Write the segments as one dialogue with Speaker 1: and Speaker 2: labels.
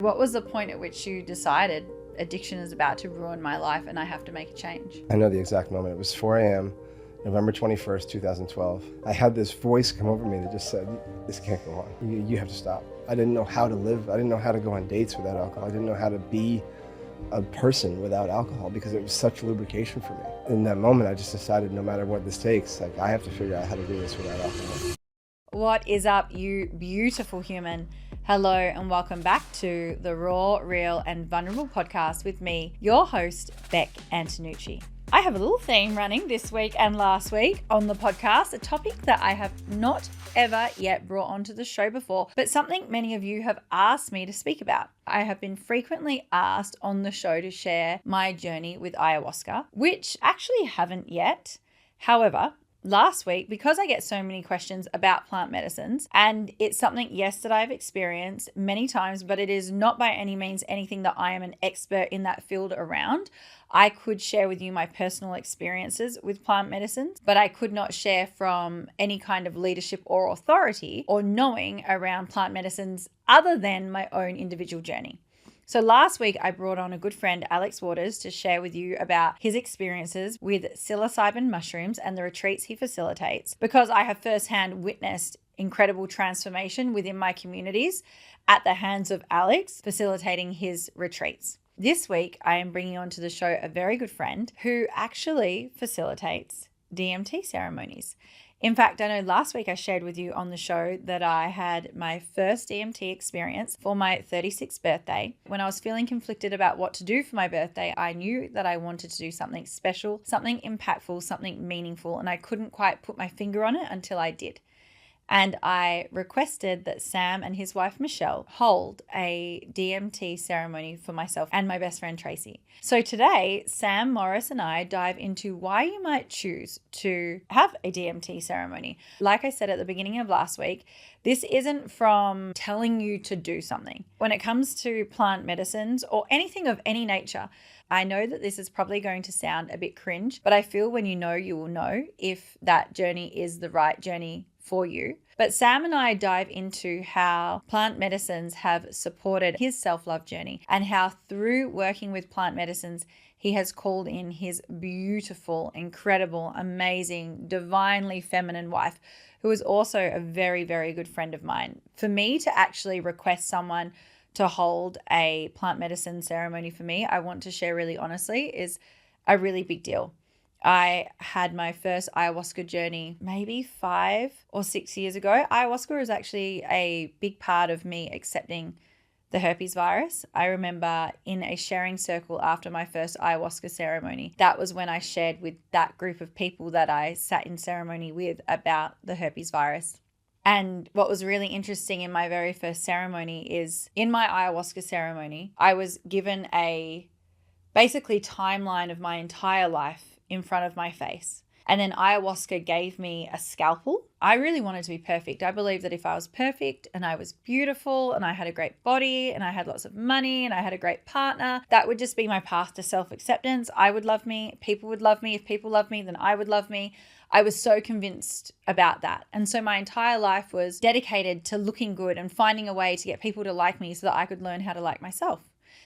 Speaker 1: What was the point at which you decided addiction is about to ruin my life and I have to make a change?
Speaker 2: I know the exact moment. It was 4 a.m., November 21st, 2012. I had this voice come over me that just said, this can't go on. You have to stop. I didn't know how to live. I didn't know how to go on dates without alcohol. I didn't know how to be a person without alcohol because it was such lubrication for me. In that moment, I just decided no matter what this takes, like I have to figure out how to do this without alcohol.
Speaker 1: What is up, you beautiful human? Hello and welcome back to the Raw, Real and Vulnerable podcast with me, your host, Beck Antonucci. I have a little theme running this week and last week on the podcast, a topic that I have not ever yet brought onto the show before, but something many of you have asked me to speak about. I have been frequently asked on the show to share my journey with ayahuasca, which actually haven't yet. However, last week, because I get so many questions about plant medicines, and it's something, yes, that I've experienced many times, but it is not by any means anything that I am an expert in that field around. I could share with you my personal experiences with plant medicines, but I could not share from any kind of leadership or authority or knowing around plant medicines other than my own individual journey. So last week, I brought on a good friend, Alex Waters, to share with you about his experiences with psilocybin mushrooms and the retreats he facilitates, because I have firsthand witnessed incredible transformation within my communities at the hands of Alex facilitating his retreats. This week, I am bringing onto the show a very good friend who actually facilitates DMT ceremonies. In fact, I know last week I shared with you on the show that I had my first DMT experience for my 36th birthday. When I was feeling conflicted about what to do for my birthday, I knew that I wanted to do something special, something impactful, something meaningful, and I couldn't quite put my finger on it until I did. And I requested that Sam and his wife, Michelle, hold a DMT ceremony for myself and my best friend, Tracy. So today, Sam Morris and I dive into why you might choose to have a DMT ceremony. Like I said at the beginning of last week, this isn't from telling you to do something. When it comes to plant medicines or anything of any nature, I know that this is probably going to sound a bit cringe, but I feel when you know, you will know if that journey is the right journey for you. But Sam and I dive into how plant medicines have supported his self-love journey and how through working with plant medicines, he has called in his beautiful, incredible, amazing, divinely feminine wife, who is also a very, very good friend of mine. For me to actually request someone to hold a plant medicine ceremony for me, I want to share really honestly, is a really big deal. I had my first ayahuasca journey maybe 5 or 6 years ago. Ayahuasca was actually a big part of me accepting the herpes virus. I remember in a sharing circle after my first ayahuasca ceremony, that was when I shared with that group of people that I sat in ceremony with about the herpes virus. And what was really interesting in my very first ceremony is in my ayahuasca ceremony, I was given a basically timeline of my entire life in front of my face. And then ayahuasca gave me a scalpel. I really wanted to be perfect. I believed that if I was perfect and I was beautiful and I had a great body and I had lots of money and I had a great partner, that would just be my path to self-acceptance. I would love me. People would love me. If people love me, then I would love me. I was so convinced about that. And so my entire life was dedicated to looking good and finding a way to get people to like me so that I could learn how to like myself.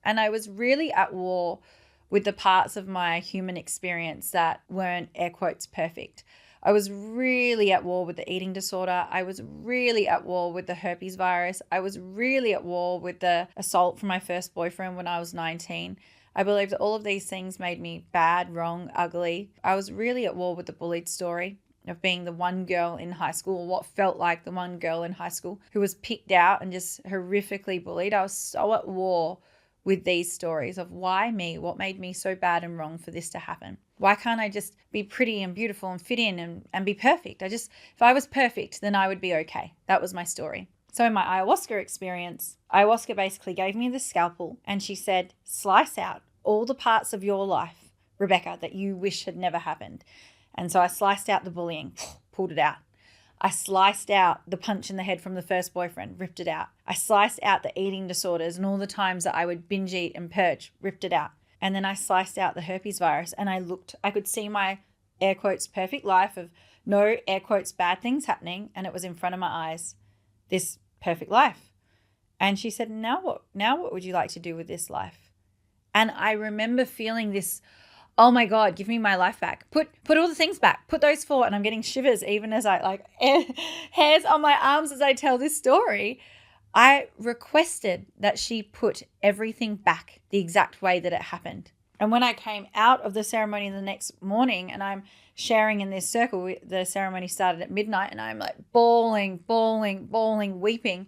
Speaker 1: And I was really at war with the parts of my human experience that weren't, air quotes, perfect. I was really at war with the eating disorder. I was really at war with the herpes virus. I was really at war with the assault from my first boyfriend when I was 19. I believe that all of these things made me bad, wrong, ugly. I was really at war with the bullied story of being the one girl in high school, or what felt like the one girl in high school who was picked out and just horrifically bullied. I was so at war with these stories of why me, what made me so bad and wrong for this to happen. Why can't I just be pretty and beautiful and fit in and be perfect? If I was perfect, then I would be okay. That was my story. So in my ayahuasca experience, ayahuasca basically gave me the scalpel and she said, slice out all the parts of your life, Rebecca, that you wish had never happened. And so I sliced out the bullying, pulled it out. I sliced out the punch in the head from the first boyfriend, ripped it out. I sliced out the eating disorders and all the times that I would binge eat and purge, ripped it out. And then I sliced out the herpes virus and I could see my air quotes perfect life of no air quotes bad things happening, and it was in front of my eyes, this perfect life. And she said, now what would you like to do with this life? And I remember feeling this, oh my God, give me my life back. Put all the things back. Put those four. And I'm getting shivers even as I like hairs on my arms as I tell this story. I requested that she put everything back the exact way that it happened. And when I came out of the ceremony the next morning and I'm sharing in this circle, the ceremony started at midnight and I'm like bawling, weeping.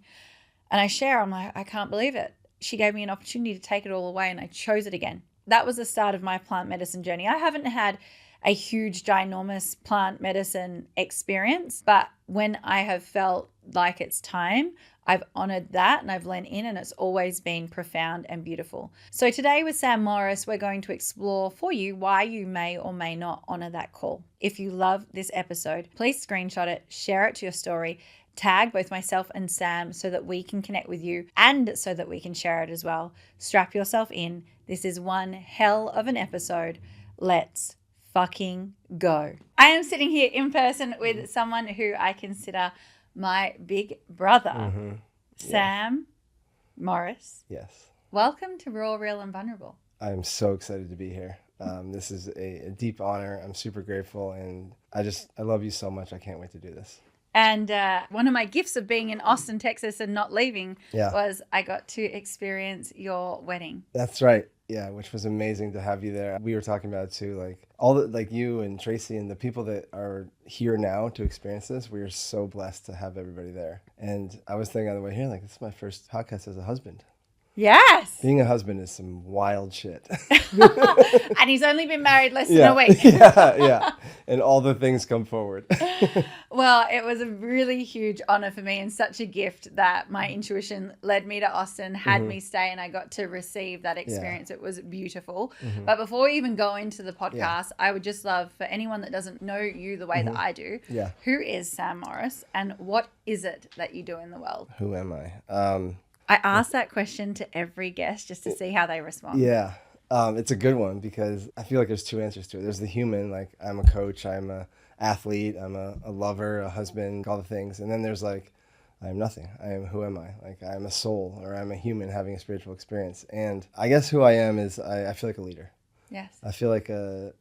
Speaker 1: And I share, I'm like, I can't believe it. She gave me an opportunity to take it all away and I chose it again. That was the start of my plant medicine journey. I haven't had a huge, ginormous plant medicine experience, but when I have felt like it's time, I've honored that and I've leaned in, and it's always been profound and beautiful. So today with Sam Morris, we're going to explore for you why you may or may not honor that call. If you love this episode, please screenshot it, share it to your story, tag both myself and Sam so that we can connect with you and so that we can share it as well. Strap yourself in. This is one hell of an episode. Let's fucking go. I am sitting here in person with someone who I consider my big brother, Sam Morris.
Speaker 2: Yes.
Speaker 1: Welcome to Raw, Real and Vulnerable.
Speaker 2: I'm so excited to be here. This is a deep honor. I'm super grateful, and I love you so much. I can't wait to do this.
Speaker 1: And one of my gifts of being in Austin, Texas and not leaving was I got to experience your wedding.
Speaker 2: That's right. Yeah, which was amazing to have you there. We were talking about it too, like all the, like you and Tracy and the people that are here now to experience this. We are so blessed to have everybody there. And I was thinking on the way here, like, this is my first podcast as a husband.
Speaker 1: Yes.
Speaker 2: Being a husband is some wild shit.
Speaker 1: And he's only been married less than a week.
Speaker 2: Yeah. And all the things come forward.
Speaker 1: Well, it was a really huge honor for me and such a gift that my intuition led me to Austin, had me stay, and I got to receive that experience. It was beautiful. But before we even go into the podcast, I would just love for anyone that doesn't know you the way that I do, who is Sam Morris and what is it that you do in the world?
Speaker 2: Who am I?
Speaker 1: I ask that question to every guest just to see how they respond.
Speaker 2: Yeah. It's a good one because I feel like there's two answers to it. There's the human, like I'm a coach, I'm a athlete, I'm a lover, a husband, all the things. And then there's like, I'm nothing. Who am I? Like I'm a soul, or I'm a human having a spiritual experience. And I guess who I am is I feel like a leader.
Speaker 1: Yes.
Speaker 2: I feel like a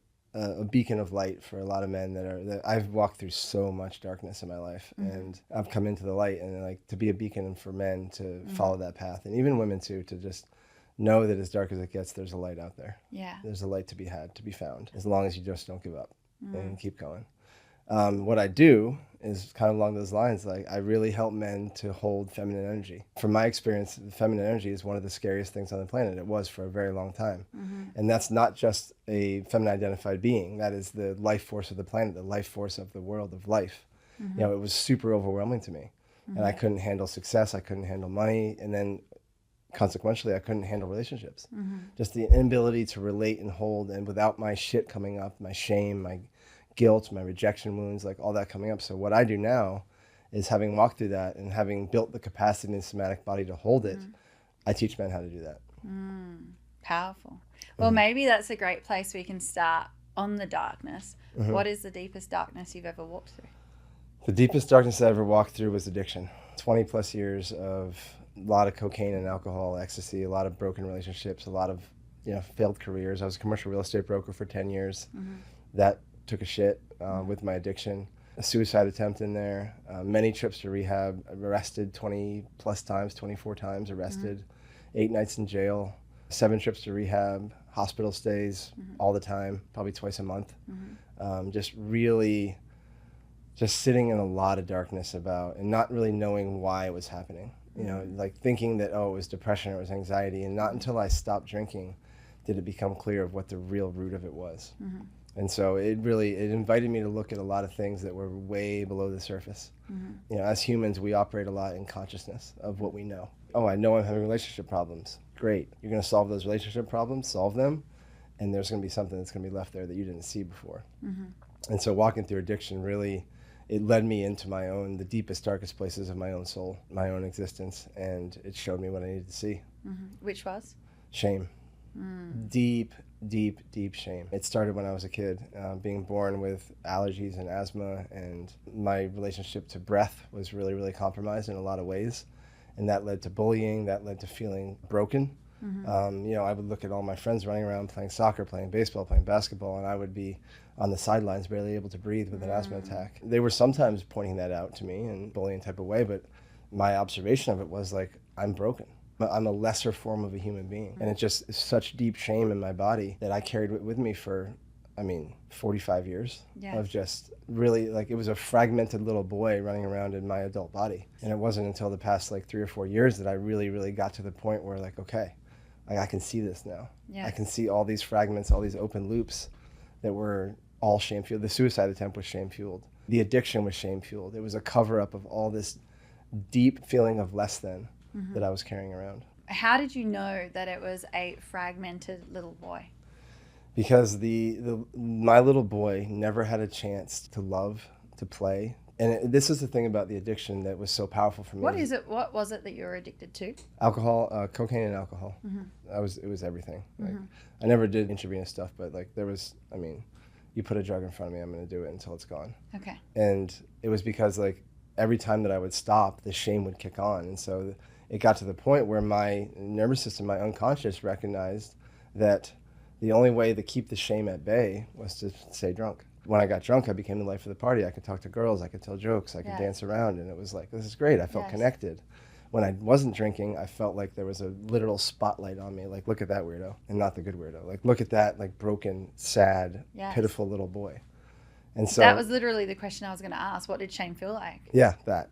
Speaker 2: beacon of light for a lot of men that I've walked through so much darkness in my life, and I've come into the light, and like to be a beacon for men to follow that path, and even women too, to just know that as dark as it gets, there's a light out there.
Speaker 1: Yeah.
Speaker 2: There's a light to be had, to be found, as long as you just don't give up and keep going. What I do is kind of along those lines. Like I really help men to hold feminine energy. From my experience, feminine energy is one of the scariest things on the planet. It was for a very long time. And that's not just a feminine identified being. That is the life force of the planet, the life force of the world of life. You know, it was super overwhelming to me. And I couldn't handle success. I couldn't handle money. And then consequentially, I couldn't handle relationships. Just the inability to relate and hold, and without my shit coming up, my shame, my guilt, my rejection wounds, like all that coming up. So what I do now is, having walked through that and having built the capacity in the somatic body to hold it, I teach men how to do that.
Speaker 1: Powerful. Well, maybe that's a great place we can start on the darkness. What is the deepest darkness you've ever walked through?
Speaker 2: The deepest darkness I ever walked through was addiction. 20 plus years of a lot of cocaine and alcohol, ecstasy, a lot of broken relationships, a lot of failed careers. I was a commercial real estate broker for 10 years. That took a shit with my addiction. A suicide attempt in there, many trips to rehab, arrested 20 plus times, 24 times arrested, 8 nights in jail, 7 trips to rehab, hospital stays all the time, probably twice a month. Just sitting in a lot of darkness about, and not really knowing why it was happening. Like thinking that, it was depression or it was anxiety. And not until I stopped drinking did it become clear of what the real root of it was. And so it invited me to look at a lot of things that were way below the surface. As humans, we operate a lot in consciousness of what we know. Oh, I know I'm having relationship problems. Great. You're going to solve those relationship problems, solve them, and there's going to be something that's going to be left there that you didn't see before. And so walking through addiction really, it led me into the deepest, darkest places of my own soul, my own existence, and it showed me what I needed to see.
Speaker 1: Which was?
Speaker 2: Shame. Deep shame. It started when I was a kid, being born with allergies and asthma, and my relationship to breath was really, really compromised in a lot of ways. And that led to bullying, that led to feeling broken. I would look at all my friends running around playing soccer, playing baseball, playing basketball, and I would be on the sidelines barely able to breathe with an asthma attack. They were sometimes pointing that out to me in a bullying type of way, but my observation of it was like, I'm broken. I'm a lesser form of a human being. And it just is such deep shame in my body that I carried with me for 45 years of just really, like, it was a fragmented little boy running around in my adult body. And it wasn't until the past like 3 or 4 years that I really, really got to the point where like, okay, I can see this now. I can see all these fragments, all these open loops that were all shame-fueled. The suicide attempt was shame-fueled. The addiction was shame-fueled. It was a cover-up of all this deep feeling of less than that I was carrying around.
Speaker 1: How did you know that it was a fragmented little boy?
Speaker 2: Because my little boy never had a chance to love, to play. And this is the thing about the addiction that was so powerful for me.
Speaker 1: What was it that you were addicted to?
Speaker 2: Alcohol, cocaine and alcohol. It was everything. Like, I never did intravenous stuff, but like you put a drug in front of me, I'm going to do it until it's gone. Okay. And it was because like every time that I would stop, the shame would kick on. And so it got to the point where my nervous system, my unconscious, recognized that the only way to keep the shame at bay was to stay drunk. When I got drunk, I became the life of the party. I could talk to girls, I could tell jokes, I could dance around, and it was like, this is great. I felt connected. When I wasn't drinking, I felt like there was a literal spotlight on me, like, look at that weirdo, and not the good weirdo. Like, look at that, like, broken, sad, pitiful little boy. And so
Speaker 1: that was literally the question I was going to ask. What did shame feel like?
Speaker 2: Yeah, that.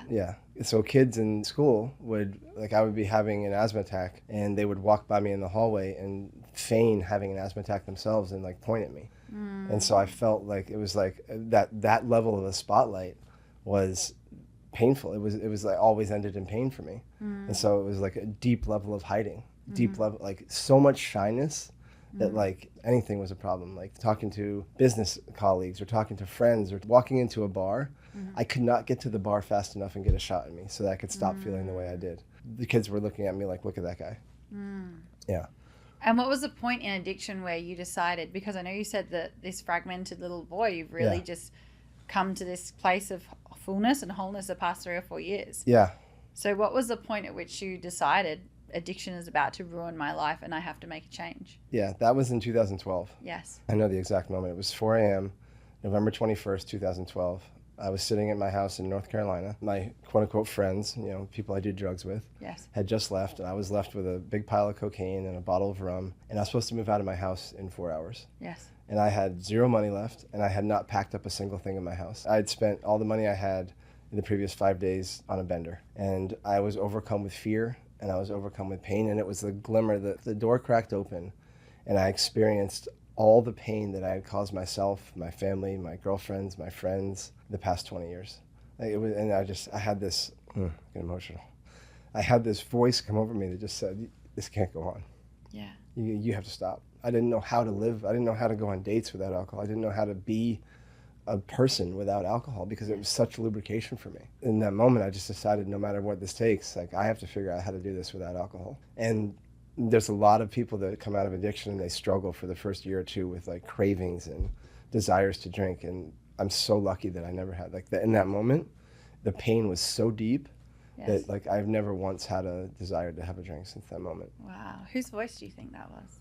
Speaker 2: Yeah. So kids in school I would be having an asthma attack, and they would walk by me in the hallway and feign having an asthma attack themselves and like point at me. And so I felt like it was like that level of a spotlight was painful. It was like always ended in pain for me. And so it was like a deep level of hiding, deep level, like so much shyness that like anything was a problem. Like talking to business colleagues or talking to friends or walking into a bar, I could not get to the bar fast enough and get a shot at me so that I could stop feeling the way I did. The kids were looking at me like, look at that guy. Yeah.
Speaker 1: And what was the point in addiction where you decided, because I know you said that this fragmented little boy, you've really just come to this place of fullness and wholeness the past 3 or 4 years.
Speaker 2: Yeah.
Speaker 1: So what was the point at which you decided addiction is about to ruin my life and I have to make a change?
Speaker 2: Yeah, that was in 2012.
Speaker 1: Yes. I
Speaker 2: know the exact moment. It was 4 a.m., November 21st, 2012. I was sitting at my house in North Carolina. My quote-unquote friends, people I did drugs with, had just left, and I was left with a big pile of cocaine and a bottle of rum, and I was supposed to move out of my house in 4 hours.
Speaker 1: Yes.
Speaker 2: And I had zero money left, and I had not packed up a single thing in my house. I had spent all the money I had in the previous 5 days on a bender, and I was overcome with fear, and I was overcome with pain, and it was the glimmer that the door cracked open, and I experienced all the pain that I had caused myself, my family, my girlfriends, my friends, the past 20 years. I had this, get emotional. I had this voice come over me that just said, this can't go on.
Speaker 1: Yeah.
Speaker 2: You have to stop. I didn't know how to live. I didn't know how to go on dates without alcohol. I didn't know how to be a person without alcohol because it was such lubrication for me. In that moment, I just decided no matter what this takes, like I have to figure out how to do this without alcohol. And there's a lot of people that come out of addiction and they struggle for the first year or two with like cravings and desires to drink. And I'm so lucky that I never had like that. In that moment, the pain was so deep that like I've never once had a desire to have a drink since that moment.
Speaker 1: Wow. Whose voice do you think that was?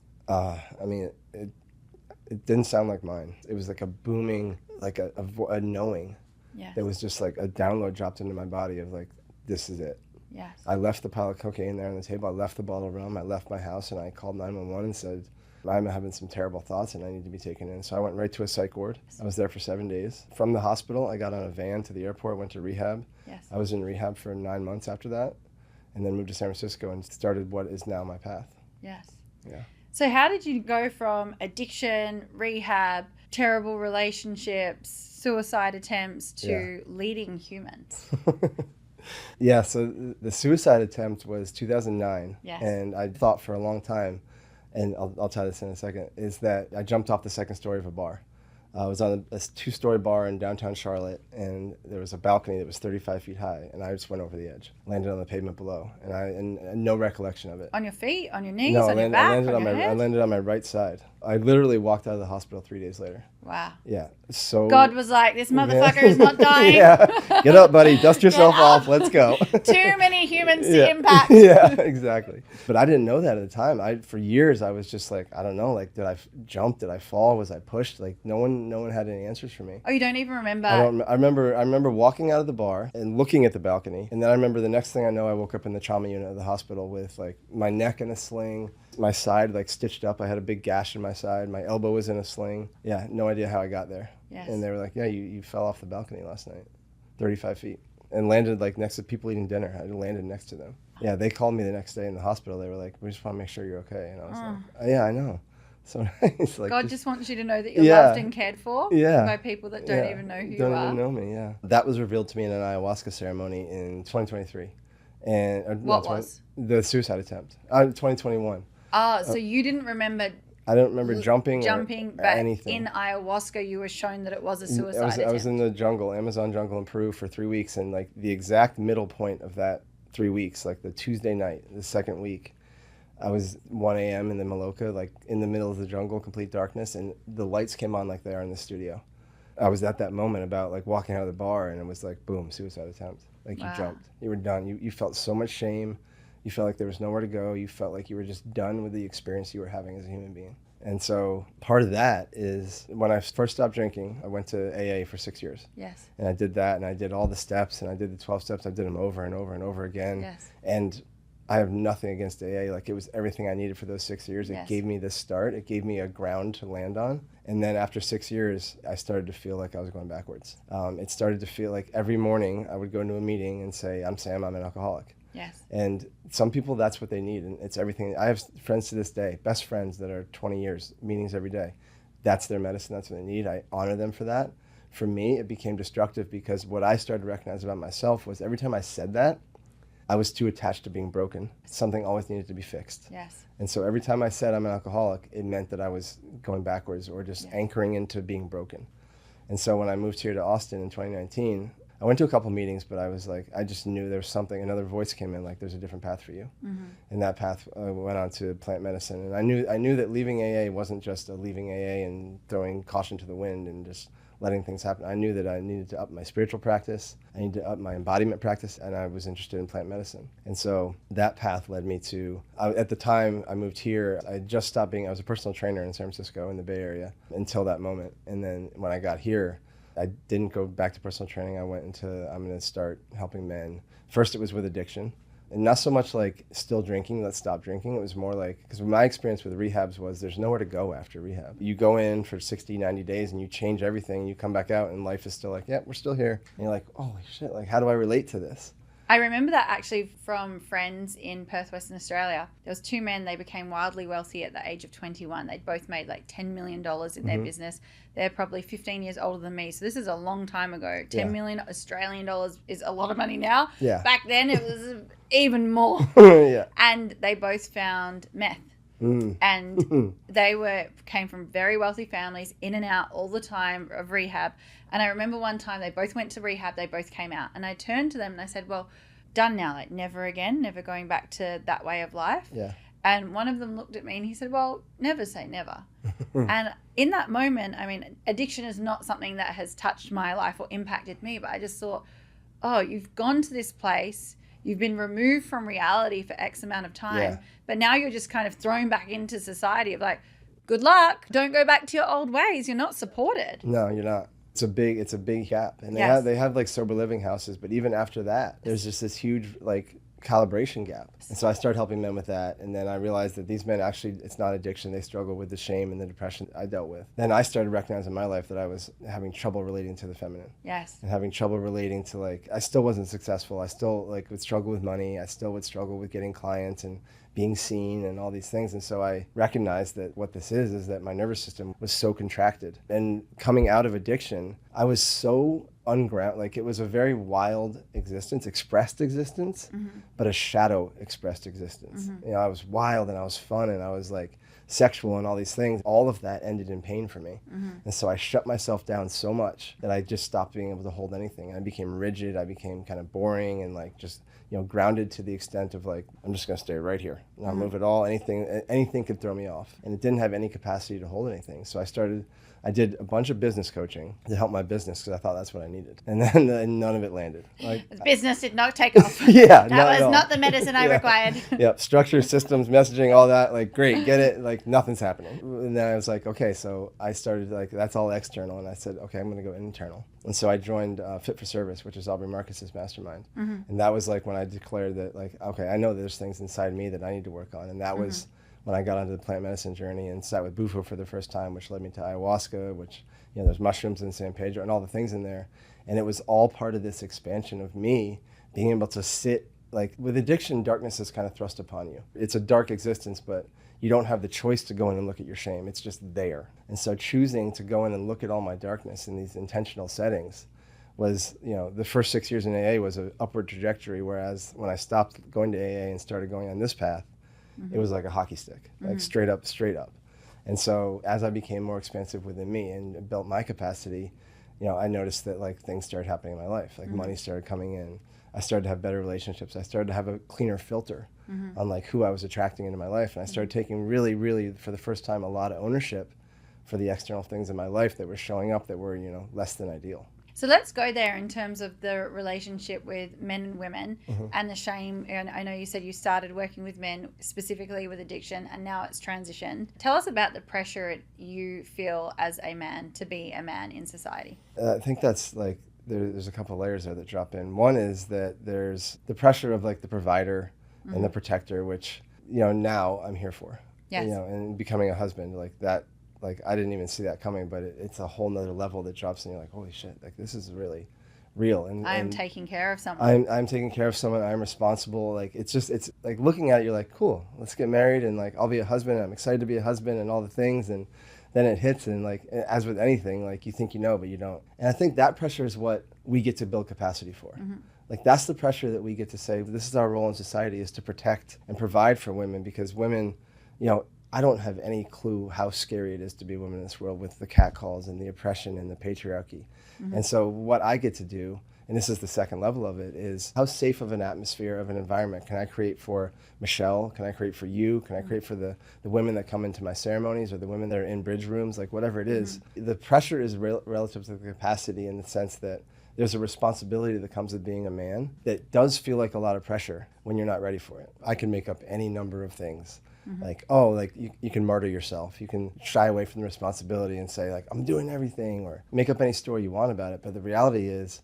Speaker 2: It didn't sound like mine. It was like a booming, like a knowing.
Speaker 1: Yes.
Speaker 2: That was just like a download dropped into my body of like, this is it.
Speaker 1: Yes.
Speaker 2: I left the pile of cocaine there on the table. I left the bottle of rum. I left my house and I called 911 and said, I'm having some terrible thoughts and I need to be taken in. So I went right to a psych ward. I was there for 7 days. From the hospital, I got on a van to the airport, went to rehab.
Speaker 1: Yes.
Speaker 2: I was in rehab for 9 months after that, and then moved to San Francisco and started what is now my path.
Speaker 1: Yes.
Speaker 2: Yeah.
Speaker 1: So how did you go from addiction, rehab, terrible relationships, suicide attempts to leading humans?
Speaker 2: Yeah, so the suicide attempt was 2009,
Speaker 1: yes.
Speaker 2: And I thought for a long time, and I'll tell this in a second, is that I jumped off the second story of a bar. I was on a 2-story bar in downtown Charlotte, and there was a balcony that was 35 feet high, and I just went over the edge, landed on the pavement below, and no recollection of it.
Speaker 1: On your feet, on your knees,
Speaker 2: no,
Speaker 1: on your back,
Speaker 2: I landed on my right side. I literally walked out of the hospital 3 days later.
Speaker 1: Wow.
Speaker 2: Yeah. So
Speaker 1: God was like, this motherfucker is not dying.
Speaker 2: Yeah. Get up, buddy. Dust yourself off. Let's go.
Speaker 1: Too many humans to impact.
Speaker 2: Yeah, exactly. But I didn't know that at the time. For years I was just like, I don't know, like, did I jump? Did I fall? Was I pushed? Like, no one had any answers for me.
Speaker 1: Oh, you don't even remember?
Speaker 2: I remember walking out of the bar and looking at the balcony. And then I remember the next thing I know, I woke up in the trauma unit of the hospital with like my neck in a sling, my side like stitched up. I had a big gash in my side. My elbow was in a sling. Yeah, no idea how I got there.
Speaker 1: Yes.
Speaker 2: And they were like, yeah, you fell off the balcony last night, 35 feet. And landed like next to people eating dinner. I landed next to them. Yeah, they called me the next day in the hospital. They were like, we just want to make sure you're okay. And I was like, yeah, I know. So nice. Like,
Speaker 1: God just wants you to know that you're loved and cared for by people that don't even know who you are.
Speaker 2: Don't even know me, yeah. That was revealed to me in an ayahuasca ceremony in 2023. And
Speaker 1: what was?
Speaker 2: The suicide attempt. 2021.
Speaker 1: So you didn't remember...
Speaker 2: I don't remember jumping
Speaker 1: but
Speaker 2: anything.
Speaker 1: In ayahuasca, you were shown that it was a suicide attempt.
Speaker 2: I was in the jungle, Amazon jungle in Peru for 3 weeks, and like the exact middle point of that 3 weeks, like the Tuesday night, the second week, I was 1 a.m. in the Maloka, like in the middle of the jungle, complete darkness, and the lights came on like they are in the studio. I was at that moment about like walking out of the bar, and it was like, boom, suicide attempt. Like you jumped, you were done. You felt so much shame. You felt like there was nowhere to go. You felt like you were just done with the experience you were having as a human being. And so part of that is when I first stopped drinking, I went to AA for 6 years.
Speaker 1: Yes.
Speaker 2: And I did that, and I did all the steps, and I did the 12 steps. I did them over and over and over again.
Speaker 1: Yes.
Speaker 2: And I have nothing against AA. Like, it was everything I needed for those 6 years. It gave me this start. It gave me a ground to land on. And then after 6 years, I started to feel like I was going backwards. It started to feel like every morning I would go into a meeting and say, I'm Sam, I'm an alcoholic.
Speaker 1: Yes.
Speaker 2: And some people, that's what they need. And it's everything. I have friends to this day, best friends that are 20 years, meetings every day. That's their medicine. That's what they need. I honor them for that. For me, it became destructive because what I started to recognize about myself was every time I said that, I was too attached to being broken. Something always needed to be fixed.
Speaker 1: Yes.
Speaker 2: And so every time I said I'm an alcoholic, it meant that I was going backwards or just anchoring into being broken. And so when I moved here to Austin in 2019, I went to a couple meetings, but I was like, I just knew there was something, another voice came in, like, there's a different path for you. Mm-hmm. And that path went on to plant medicine. And I knew that leaving AA wasn't just a leaving AA and throwing caution to the wind and just letting things happen. I knew that I needed to up my spiritual practice, I needed to up my embodiment practice, and I was interested in plant medicine. And so that path led me to, at the time I moved here, I just stopped being, I was a personal trainer in San Francisco in the Bay Area until that moment. And then when I got here, I didn't go back to personal training. I went into, I'm going to start helping men. First it was with addiction. And not so much like still drinking, let's stop drinking. It was more like, because my experience with rehabs was there's nowhere to go after rehab. You go in for 60, 90 days and you change everything. And you come back out and life is still like, yeah, we're still here. And you're like, holy shit, like, how do I relate to this?
Speaker 1: I remember that actually from friends in Perth, Western Australia. There was two men, they became wildly wealthy at the age of 21. They'd both made like $10 million in their business. They're probably 15 years older than me. So this is a long time ago. 10 million Australian dollars is a lot of money now.
Speaker 2: Yeah.
Speaker 1: Back then it was even more.
Speaker 2: Yeah.
Speaker 1: And they both found meth. And they came from very wealthy families, in and out all the time of rehab. And I remember one time they both went to rehab, they both came out. And I turned to them and I said, well, done now, like never again, never going back to that way of life.
Speaker 2: Yeah.
Speaker 1: And one of them looked at me and he said, well, never say never. And in that moment, I mean, addiction is not something that has touched my life or impacted me, but I just thought, oh, you've gone to this place, you've been removed from reality for X amount of time, but now you're just kind of thrown back into society of like, good luck, don't go back to your old ways, you're not supported.
Speaker 2: No, you're not. It's a big gap. And they have like sober living houses, but even after that, there's just this huge like calibration gap. And so I started helping men with that. And then I realized that these men actually, it's not addiction. They struggle with the shame and the depression I dealt with. Then I started recognizing in my life that I was having trouble relating to the feminine.
Speaker 1: Yes.
Speaker 2: And having trouble relating to like, I still wasn't successful. I still like would struggle with money. I still would struggle with getting clients and being seen and all these things. And so I recognized that what this is that my nervous system was so contracted. And coming out of addiction, I was so ungrounded, like it was a very wild existence, expressed existence, but a shadow expressed existence. You know, I was wild and I was fun and I was like sexual and all these things. All of that ended in pain for me. And so I shut myself down so much that I just stopped being able to hold anything. I became rigid. I became kind of boring and like just grounded to the extent of like, I'm just going to stay right here, not move at all. Anything could throw me off. And it didn't have any capacity to hold anything. So I did a bunch of business coaching to help my business because I thought that's what I needed. And then none of it landed. Like,
Speaker 1: business did not take off.
Speaker 2: Yeah.
Speaker 1: That was not the medicine I required.
Speaker 2: Yep. Structure, systems, messaging, all that. Like, great, get it. Like, nothing's happening. And then I was like, okay, so I started like, that's all external. And I said, okay, I'm going to go internal. And so I joined Fit for Service, which is Aubrey Marcus's mastermind. And that was like when I declared that, like, okay, I know there's things inside me that I need to work on. And that was when I got onto the plant medicine journey and sat with bufo for the first time, which led me to ayahuasca, which, there's mushrooms in San Pedro and all the things in there. And it was all part of this expansion of me being able to sit, like with addiction, darkness is kind of thrust upon you. It's a dark existence, but you don't have the choice to go in and look at your shame. It's just there. And so choosing to go in and look at all my darkness in these intentional settings was, the first 6 years in AA was an upward trajectory. Whereas when I stopped going to AA and started going on this path, it was like a hockey stick, like straight up. And so as I became more expansive within me and built my capacity, I noticed that like things started happening in my life. Like money started coming in. I started to have better relationships. I started to have a cleaner filter on like who I was attracting into my life. And I started taking really, really, for the first time, a lot of ownership for the external things in my life that were showing up that were, less than ideal.
Speaker 1: So let's go there in terms of the relationship with men and women and the shame. And I know you said you started working with men specifically with addiction and now it's transitioned. Tell us about the pressure you feel as a man to be a man in society.
Speaker 2: I think that's like, there's a couple layers there that drop in. One is that there's the pressure of like the provider and the protector, which, now I'm here for.
Speaker 1: Yes.
Speaker 2: And becoming a husband, like that. Like, I didn't even see that coming, but it's a whole nother level that drops and you're like, holy shit, like this is really real. And
Speaker 1: I'm taking care of someone.
Speaker 2: I'm taking care of someone. I'm responsible. Like, it's like looking at it, you're like, cool, let's get married. And like, I'll be a husband. I'm excited to be a husband and all the things. And then it hits. And like, as with anything, like you think but you don't. And I think that pressure is what we get to build capacity for. Like, that's the pressure that we get to say, this is our role in society, is to protect and provide for women, because women, I don't have any clue how scary it is to be a woman in this world with the catcalls and the oppression and the patriarchy. And so what I get to do, and this is the second level of it, is how safe of an atmosphere, of an environment can I create for Michelle? Can I create for you? Can I create for the women that come into my ceremonies or the women that are in bridge rooms, like whatever it is. The pressure is relative to the capacity in the sense that there's a responsibility that comes with being a man that does feel like a lot of pressure when you're not ready for it. I can make up any number of things. Like, you can martyr yourself. You can shy away from the responsibility and say, like, I'm doing everything, or make up any story you want about it. But the reality is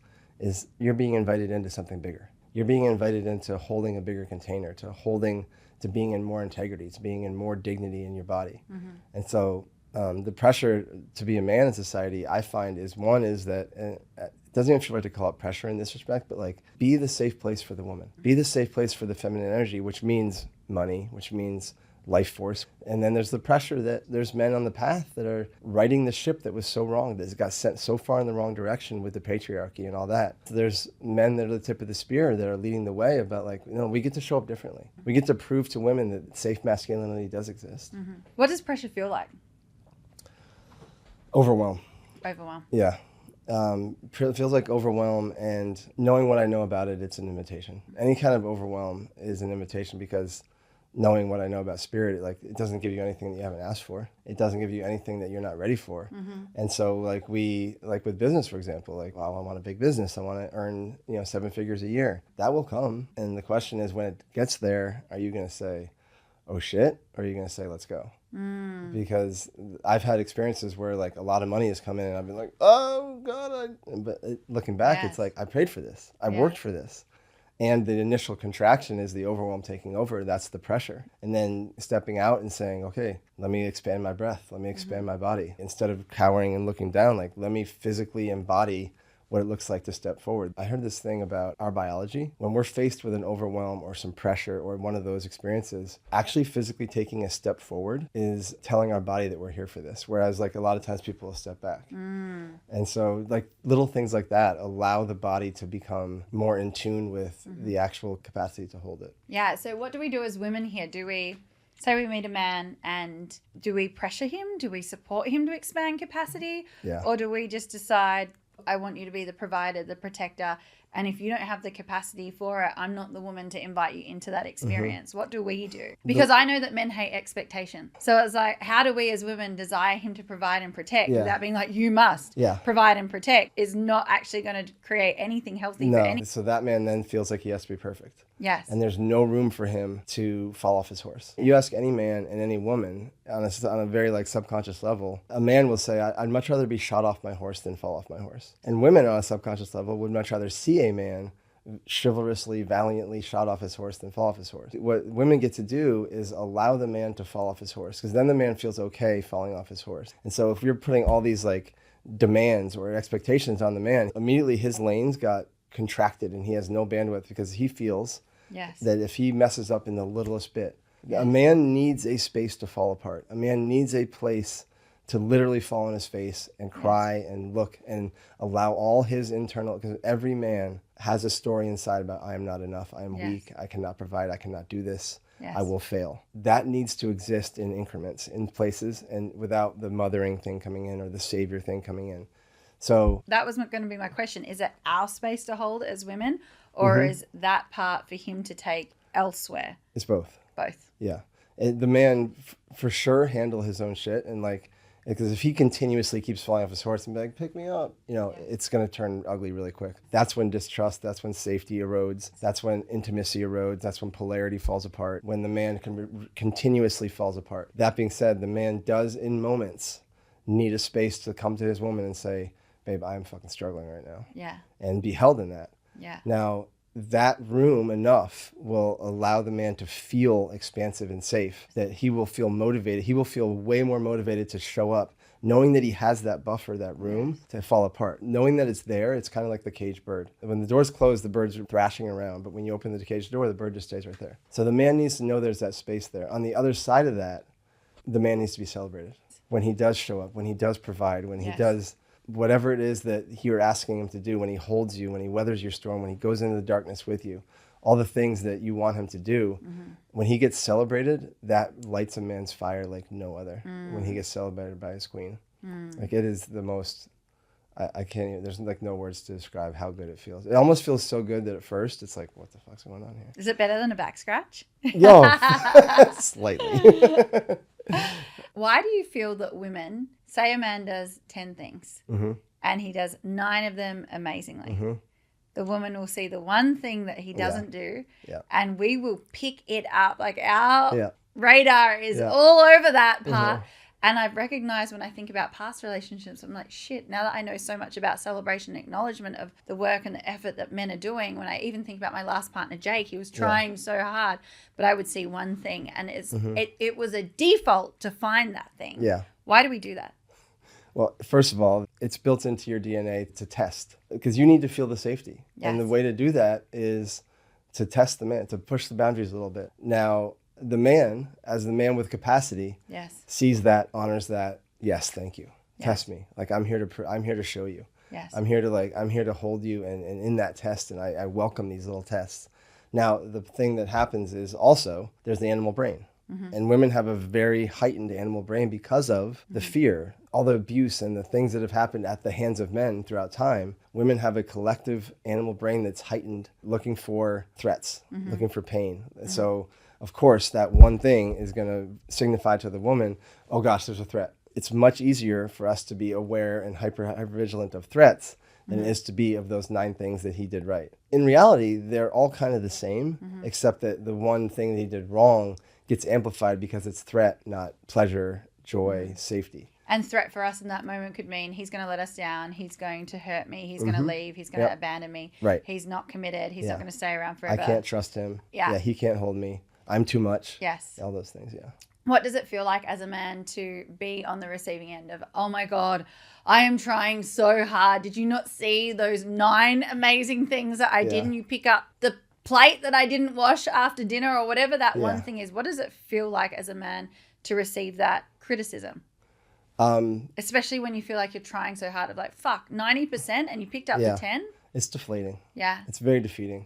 Speaker 2: you're being invited into something bigger. You're being invited into holding a bigger container, to being in more integrity, to being in more dignity in your body. And so the pressure to be a man in society, I find, is that it doesn't even feel right to call it pressure in this respect, but like, be the safe place for the woman. Be the safe place for the feminine energy, which means money, which means life force. And then there's the pressure that there's men on the path that are righting the ship that was so wrong, that got sent so far in the wrong direction with the patriarchy and all that. So there's men that are the tip of the spear that are leading the way about like, we get to show up differently. We get to prove to women that safe masculinity does exist.
Speaker 1: What does pressure feel like?
Speaker 2: Overwhelm. Yeah. It feels like overwhelm, and knowing what I know about it, it's an invitation. Any kind of overwhelm is an invitation, because knowing what I know about spirit, it doesn't give you anything that you haven't asked for. It doesn't give you anything that you're not ready for. And so with business, for example, I want a big business. I want to earn, 7 figures a year. That will come. And the question is, when it gets there, are you going to say, oh shit? Or are you going to say, let's go? Because I've had experiences where a lot of money has come in and I've been like, oh God. But looking back, It's like, I prayed for this. I worked for this. And the initial contraction is the overwhelm taking over. That's the pressure. And then stepping out and saying, okay, let me expand my breath. Let me expand my body. Instead of cowering and looking down, let me physically embody what it looks like to step forward. I heard this thing about our biology. When we're faced with an overwhelm or some pressure or one of those experiences, actually physically taking a step forward is telling our body that we're here for this. Whereas a lot of times people will step back. And so little things like that allow the body to become more in tune with the actual capacity to hold it.
Speaker 1: Yeah. So what do we do as women here? Do we say we meet a man and do we pressure him? Do we support him to expand capacity?
Speaker 2: Yeah.
Speaker 1: Or do we just decide, I want you to be the provider, the protector, And if you don't have the capacity for it, I'm not the woman to invite you into that experience. What do we do? Because I know that men hate expectation. So it's like, how do we as women desire him to provide and protect without being like, you must provide and protect, is not actually going to create anything healthy for any.
Speaker 2: So that man then feels like he has to be perfect.
Speaker 1: Yes.
Speaker 2: And there's no room for him to fall off his horse. You ask any man and any woman on a very like subconscious level, a man will say, I'd much rather be shot off my horse than fall off my horse. And women on a subconscious level would much rather see a man chivalrously, valiantly shot off his horse than fall off his horse. What women get to do is allow the man to fall off his horse, because then the man feels okay falling off his horse. And so if you're putting all these like demands or expectations on the man, immediately his lanes got contracted and he has no bandwidth, because he feels that if he messes up in the littlest bit, a man needs a space to fall apart. A man needs a place to literally fall on his face and cry and look and allow all his internal, because every man has a story inside about, I am not enough, I am weak, I cannot provide, I cannot do this, I will fail. That needs to exist in increments, in places, and without the mothering thing coming in or the savior thing coming in. So
Speaker 1: that was going to be my question. Is it our space to hold as women, or is that part for him to take elsewhere?
Speaker 2: It's both.
Speaker 1: Both.
Speaker 2: Yeah. And the man for sure handle his own shit, and like, because if he continuously keeps falling off his horse and be like, pick me up, it's going to turn ugly really quick. That's when distrust, that's when safety erodes, that's when intimacy erodes, that's when polarity falls apart, when the man continuously falls apart. That being said, the man does in moments need a space to come to his woman and say, babe, I'm fucking struggling right now. Yeah. And be held in that. Yeah. Now, that room enough will allow the man to feel expansive and safe, that he will feel motivated. He will feel way more motivated to show up, knowing that he has that buffer, that room to fall apart. Knowing that it's there, it's kind of like the caged bird. When the door's closed, the bird's thrashing around, but when you open the caged door, the bird just stays right there. So the man needs to know there's that space there. On the other side of that, the man needs to be celebrated. When he does show up, when he does provide, when he does whatever it is that you're asking him to do, when he holds you, when he weathers your storm, when he goes into the darkness with you, all the things that you want him to do, when he gets celebrated, that lights a man's fire like no other. When he gets celebrated by his queen. Like, it is the most, I can't even, there's like no words to describe how good it feels. It almost feels so good that at first it's like, what the fuck's going on here?
Speaker 1: Is it better than a back scratch?
Speaker 2: Yo, slightly.
Speaker 1: Why do you feel that women, say a man does 10 things and he does 9 of them amazingly, the woman will see the one thing that he doesn't do and we will pick it up, like our radar is all over that part. And I've recognized when I think about past relationships, I'm like, shit, now that I know so much about celebration and acknowledgement of the work and the effort that men are doing, when I even think about my last partner, Jake, he was trying so hard, but I would see one thing and it was a default to find that thing. Yeah. Why do we do that?
Speaker 2: Well, first of all, it's built into your DNA to test, because you need to feel the safety. Yes. And the way to do that is to test the man, to push the boundaries a little bit. Now, the man, as the man with capacity, sees that, honors that. Yes, thank you. Test me. Like, I'm here to show you. Yes. I'm here to hold you, and in that test, and I welcome these little tests. Now, the thing that happens is also there's the animal brain. And women have a very heightened animal brain because of the fear, all the abuse and the things that have happened at the hands of men throughout time. Women have a collective animal brain that's heightened, looking for threats, looking for pain. So, of course, that one thing is going to signify to the woman, oh gosh, there's a threat. It's much easier for us to be aware and hyper vigilant of threats than it is to be of those 9 things that he did right. In reality, they're all kind of the same, except that the one thing that he did wrong gets amplified because it's threat, not pleasure, joy, safety.
Speaker 1: And threat for us in that moment could mean he's going to let us down, he's going to hurt me, he's going to leave, he's going to abandon me, he's not committed, he's not going to stay around forever.
Speaker 2: I can't trust him. Yeah, he can't hold me. I'm too much. Yes. All those things,
Speaker 1: What does it feel like as a man to be on the receiving end of, oh my God, I am trying so hard. Did you not see those 9 amazing things that I did? And you pick up the plate that I didn't wash after dinner or whatever that one thing is. What does it feel like as a man to receive that criticism? Especially when you feel like you're trying so hard of like, fuck, 90% and you picked up the 10?
Speaker 2: It's deflating. Yeah. It's very defeating.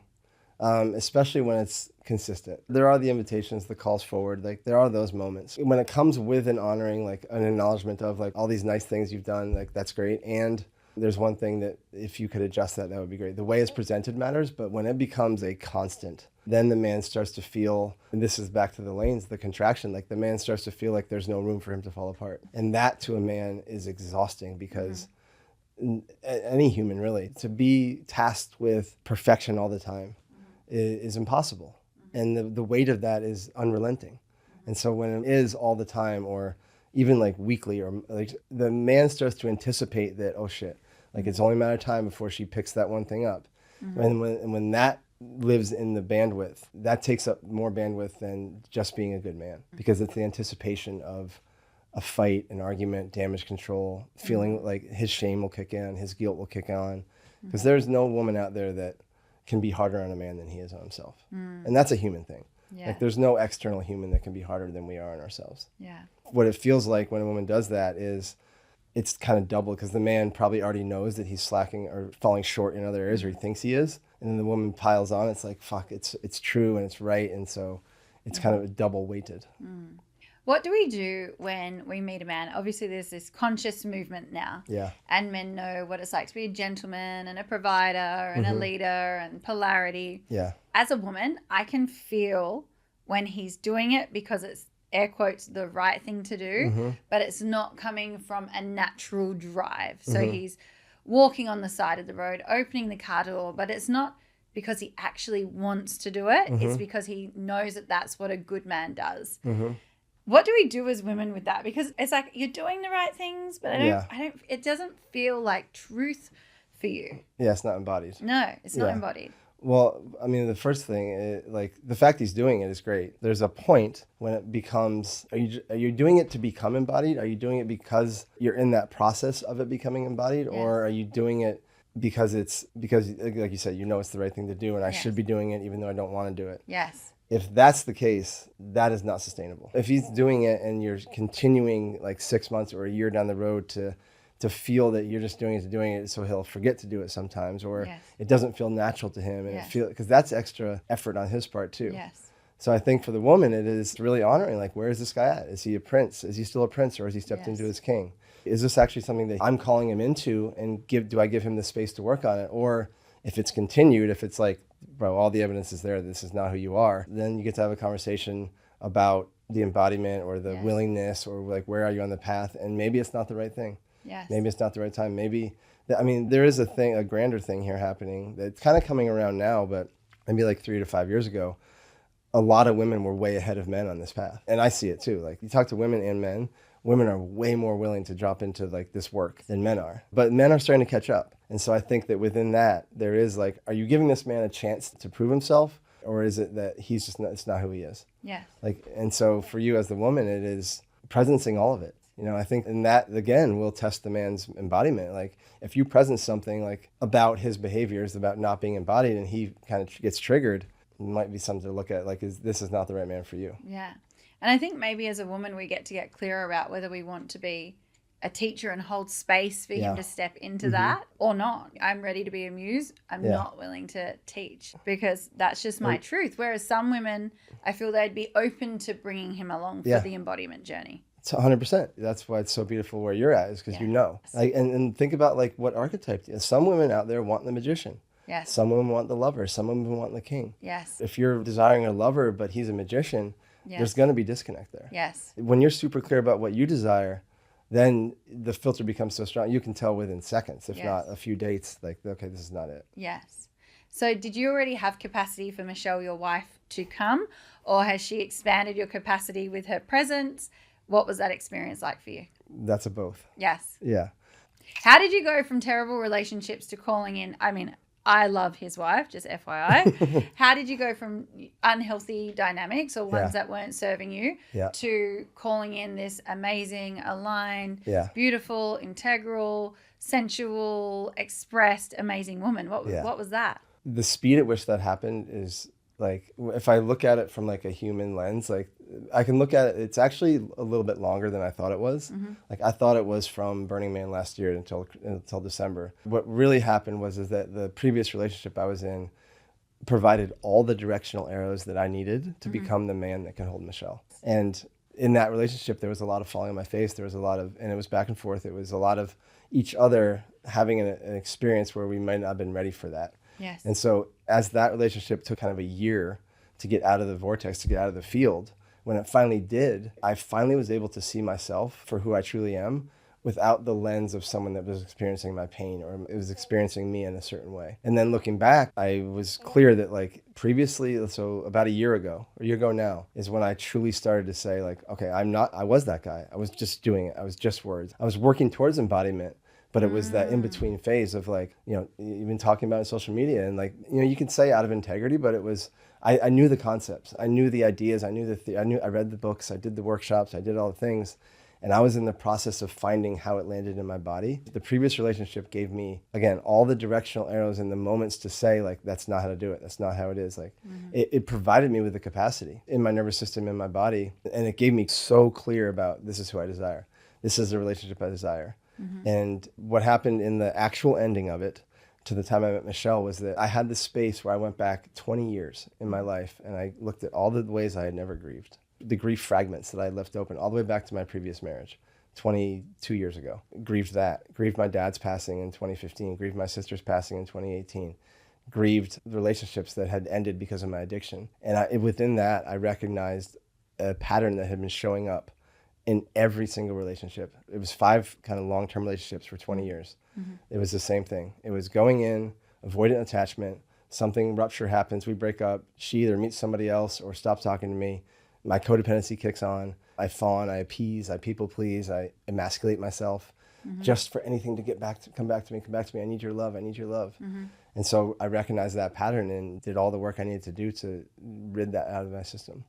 Speaker 2: Especially when it's consistent. There are the invitations, the calls forward, like there are those moments. When it comes with an honoring, like an acknowledgement of like all these nice things you've done, like that's great. And There's one thing that if you could adjust that would be great. The way it's presented matters, but when it becomes a constant, then the man starts to feel, and this is back to the lanes, the contraction, like the man starts to feel like there's no room for him to fall apart. And that to a man is exhausting because any human really, to be tasked with perfection all the time is impossible. And the weight of that is unrelenting. And so when it is all the time, or even like weekly, or like the man starts to anticipate that, oh shit, like it's only a matter of time before she picks that one thing up. And when that lives in the bandwidth, that takes up more bandwidth than just being a good man, because it's the anticipation of a fight, an argument, damage control, feeling like his shame will kick in, his guilt will kick on, because there's no woman out there that can be harder on a man than he is on himself. And that's a human thing. Like there's no external human that can be harder than we are on ourselves. What it feels like when a woman does that is it's kind of double, because the man probably already knows that he's slacking or falling short in other areas, or he thinks he is. And then the woman piles on. It's like, fuck, it's true and it's right. And so it's kind of double weighted.
Speaker 1: What do we do when we meet a man? Obviously, there's this conscious movement now. And men know what it's like to be a gentleman and a provider and a leader and polarity. As a woman, I can feel when he's doing it because it's, air quotes, the right thing to do, but it's not coming from a natural drive. So he's walking on the side of the road, opening the car door, but it's not because he actually wants to do it. It's because he knows that that's what a good man does. What do we do as women with that? Because it's like you're doing the right things, but I don't. It doesn't feel like truth for you.
Speaker 2: It's not embodied.
Speaker 1: No, it's not embodied.
Speaker 2: Well, I mean, the first thing, like the fact he's doing it is great. There's a point when it becomes, are you doing it to become embodied? Are you doing it because you're in that process of it becoming embodied, or are you doing it because like you said, you know it's the right thing to do, and I should be doing it even though I don't want to do it? If that's the case, that is not sustainable. If he's doing it and you're continuing like 6 months or a year down the road to feel that you're just doing it so he'll forget to do it sometimes, or it doesn't feel natural to him, and because that's extra effort on his part too. So I think for the woman, it is really honoring, like, where is this guy at? Is he a prince? Is he still a prince, or has he stepped into his king? Is this actually something that I'm calling him into, and do I give him the space to work on it? Or if it's continued, if it's like, bro, all the evidence is there, this is not who you are, then you get to have a conversation about the embodiment or the willingness, or like, where are you on the path? And maybe it's not the right thing. Maybe it's not the right time. Maybe, I mean, there is a grander thing here happening that's kind of coming around now, but maybe like 3 to 5 years ago, a lot of women were way ahead of men on this path. And I see it too. Like, you talk to women and men, women are way more willing to drop into like this work than men are. But men are starting to catch up. And so I think that within that, there is like, are you giving this man a chance to prove himself? Or is it that he's just it's not who he is? Like, and so for you as the woman, it is presencing all of it. You know, I think in that, again, will test the man's embodiment. Like, if you presence something like about his behaviors, about not being embodied, and he kind of gets triggered, it might be something to look at, like, this is not the right man for you.
Speaker 1: And I think maybe as a woman, we get to get clearer about whether we want to be a teacher and hold space for him to step into that or not. I'm ready to be a muse. I'm not willing to teach, because that's just my truth. Whereas some women, I feel they'd be open to bringing him along for the embodiment journey.
Speaker 2: It's 100%. That's why it's so beautiful where you're at, is because you know. Like, and think about like what archetype. Some women out there want the magician. Some women want the lover. Some women want the king. If you're desiring a lover, but he's a magician, there's going to be disconnect there. When you're super clear about what you desire, then the filter becomes so strong. You can tell within seconds, if not a few dates, like, okay, this is not it.
Speaker 1: So did you already have capacity for Michelle, your wife, to come, or has she expanded your capacity with her presence? What was that experience like for you?
Speaker 2: That's a both.
Speaker 1: How did you go from terrible relationships to calling in? I mean, I love his wife, just FYI. How did you go from unhealthy dynamics or ones that weren't serving you to calling in this amazing, aligned, beautiful, integral, sensual, expressed, amazing woman? What was that?
Speaker 2: The speed at which that happened is, like, if I look at it from like a human lens, like, I can look at it, it's actually a little bit longer than I thought it was. Like, I thought it was from Burning Man last year until December. What really happened was that the previous relationship I was in provided all the directional arrows that I needed to become the man that can hold Michelle. And in that relationship, there was a lot of falling on my face. There was a lot of, and it was back and forth. It was a lot of each other having an experience where we might not have been ready for that.
Speaker 1: Yes.
Speaker 2: And so as that relationship took kind of a year to get out of the vortex, to get out of the field, when it finally did, I finally was able to see myself for who I truly am without the lens of someone that was experiencing my pain or it was experiencing me in a certain way. And then looking back, I was clear that like previously, so about a year ago now, is when I truly started to say like, okay, I was that guy. I was just doing it. I was just words. I was working towards embodiment, but it was that in-between phase of like, you know, you've been talking about it in social media and like, you know, you can say out of integrity, but it was, I knew the concepts. I knew the ideas. I read the books. I did the workshops. I did all the things. And I was in the process of finding how it landed in my body. The previous relationship gave me, again, all the directional arrows and the moments to say, like, that's not how to do it. That's not how it is. Like, it provided me with the capacity in my nervous system, in my body. And it gave me so clear about this is who I desire. This is the relationship I desire. And what happened in the actual ending of it to the time I met Michelle was that I had this space where I went back 20 years in my life and I looked at all the ways I had never grieved. The grief fragments that I left open all the way back to my previous marriage 22 years ago. Grieved that. Grieved my dad's passing in 2015. Grieved my sister's passing in 2018. Grieved relationships that had ended because of my addiction. And within that, I recognized a pattern that had been showing up in every single relationship. It was 5 kind of long-term relationships for 20 years. It was the same thing. It was going in, avoidant attachment, something rupture happens, we break up, she either meets somebody else or stops talking to me. My codependency kicks on. I fawn, I appease, I people please, I emasculate myself just for anything to come back to me. I need your love. And so I recognized that pattern and did all the work I needed to do to rid that out of my system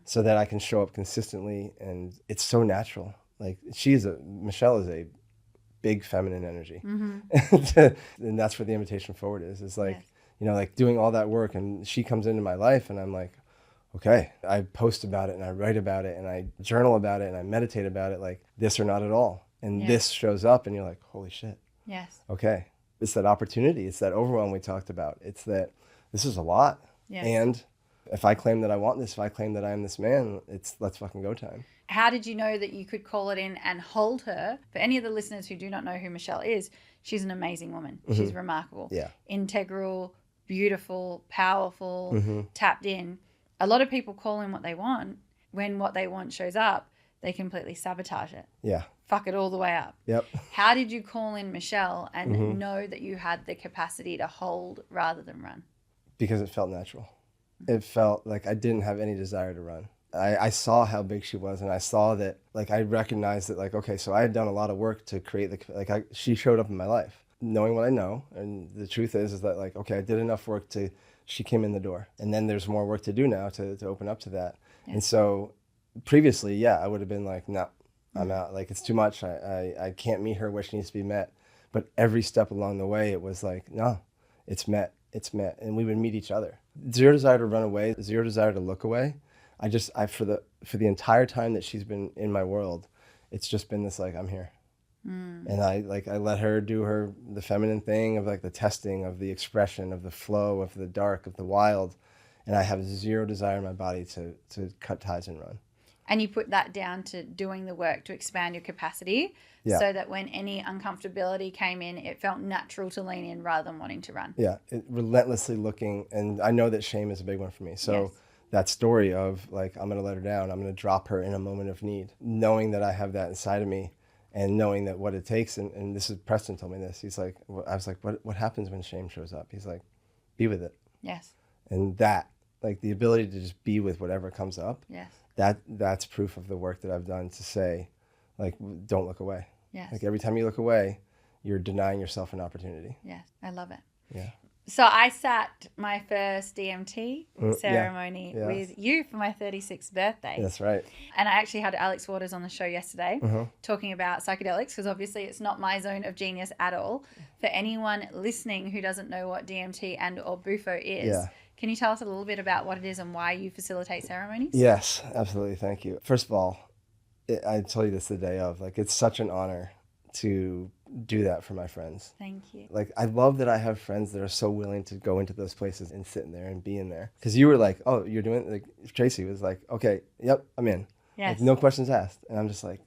Speaker 2: so that I can show up consistently. And it's so natural. Like Michelle is a big feminine energy. And that's where the invitation forward is. It's like, you know, like doing all that work and she comes into my life and I'm like, okay, I post about it and I write about it and I journal about it and I meditate about it, like this or not at all. And this shows up and you're like, holy shit.
Speaker 1: Yes.
Speaker 2: Okay. It's that opportunity. It's that overwhelm we talked about. It's that this is a lot.
Speaker 1: Yes.
Speaker 2: And if I claim that I want this, if I claim that I am this man, it's let's fucking go time.
Speaker 1: How did you know that you could call it in and hold her? For any of the listeners who do not know who Michelle is, she's an amazing woman. She's remarkable.
Speaker 2: Yeah.
Speaker 1: Integral, beautiful, powerful, tapped in. A lot of people call in what they want. When what they want shows up, they completely sabotage it.
Speaker 2: Yeah.
Speaker 1: Fuck it all the way up.
Speaker 2: Yep.
Speaker 1: How did you call in Michelle and know that you had the capacity to hold rather than run?
Speaker 2: Because it felt natural. It felt like I didn't have any desire to run. I saw how big she was and I saw that, like, I recognized that, like, okay, so I had done a lot of work to create she showed up in my life knowing what I know. And the truth is that, like, okay, I did enough work she came in the door. And then there's more work to do now to open up to that. Yeah. And so previously, I would have been like, no, I'm out. Like, it's too much. I can't meet her where she needs to be met. But every step along the way, it was like, no, it's met. And we would meet each other. Zero desire to run away, zero desire to look away. For the entire time that she's been in my world, it's just been this, like, I'm here. And I let her do the feminine thing of, like, the testing of the expression of the flow of the dark of the wild, and I have zero desire in my body to cut ties and run.
Speaker 1: And you put that down to doing the work to expand your capacity, so that when any uncomfortability came in, it felt natural to lean in rather than wanting to run. Yeah,
Speaker 2: relentlessly looking, and I know that shame is a big one for me. So that story of, like, I'm going to let her down, I'm going to drop her in a moment of need, knowing that I have that inside of me. And knowing that what it takes, and this is Preston told me this. He's like, I was like, what happens when shame shows up? He's like, be with it.
Speaker 1: Yes.
Speaker 2: And that, like, the ability to just be with whatever comes up.
Speaker 1: Yes.
Speaker 2: That's proof of the work that I've done to say, like, don't look away.
Speaker 1: Yes.
Speaker 2: Like, every time you look away, you're denying yourself an opportunity.
Speaker 1: Yes, I love it.
Speaker 2: Yeah.
Speaker 1: So I sat my first DMT ceremony with you for my 36th birthday.
Speaker 2: That's right.
Speaker 1: And I actually had Alex Waters on the show yesterday talking about psychedelics, because obviously it's not my zone of genius at all. For anyone listening who doesn't know what DMT and or bufo is, can you tell us a little bit about what it is and why you facilitate ceremonies?
Speaker 2: Yes, absolutely. Thank you. First of all, I told you this the day of, like, it's such an honor to do that for my friends.
Speaker 1: Thank you.
Speaker 2: Like, I love that I have friends that are so willing to go into those places and sit in there and be in there. Because you were like, oh, you're doing, like, Tracy was like, okay, yep, I'm in.
Speaker 1: Yes.
Speaker 2: Like no questions asked. And I'm just like,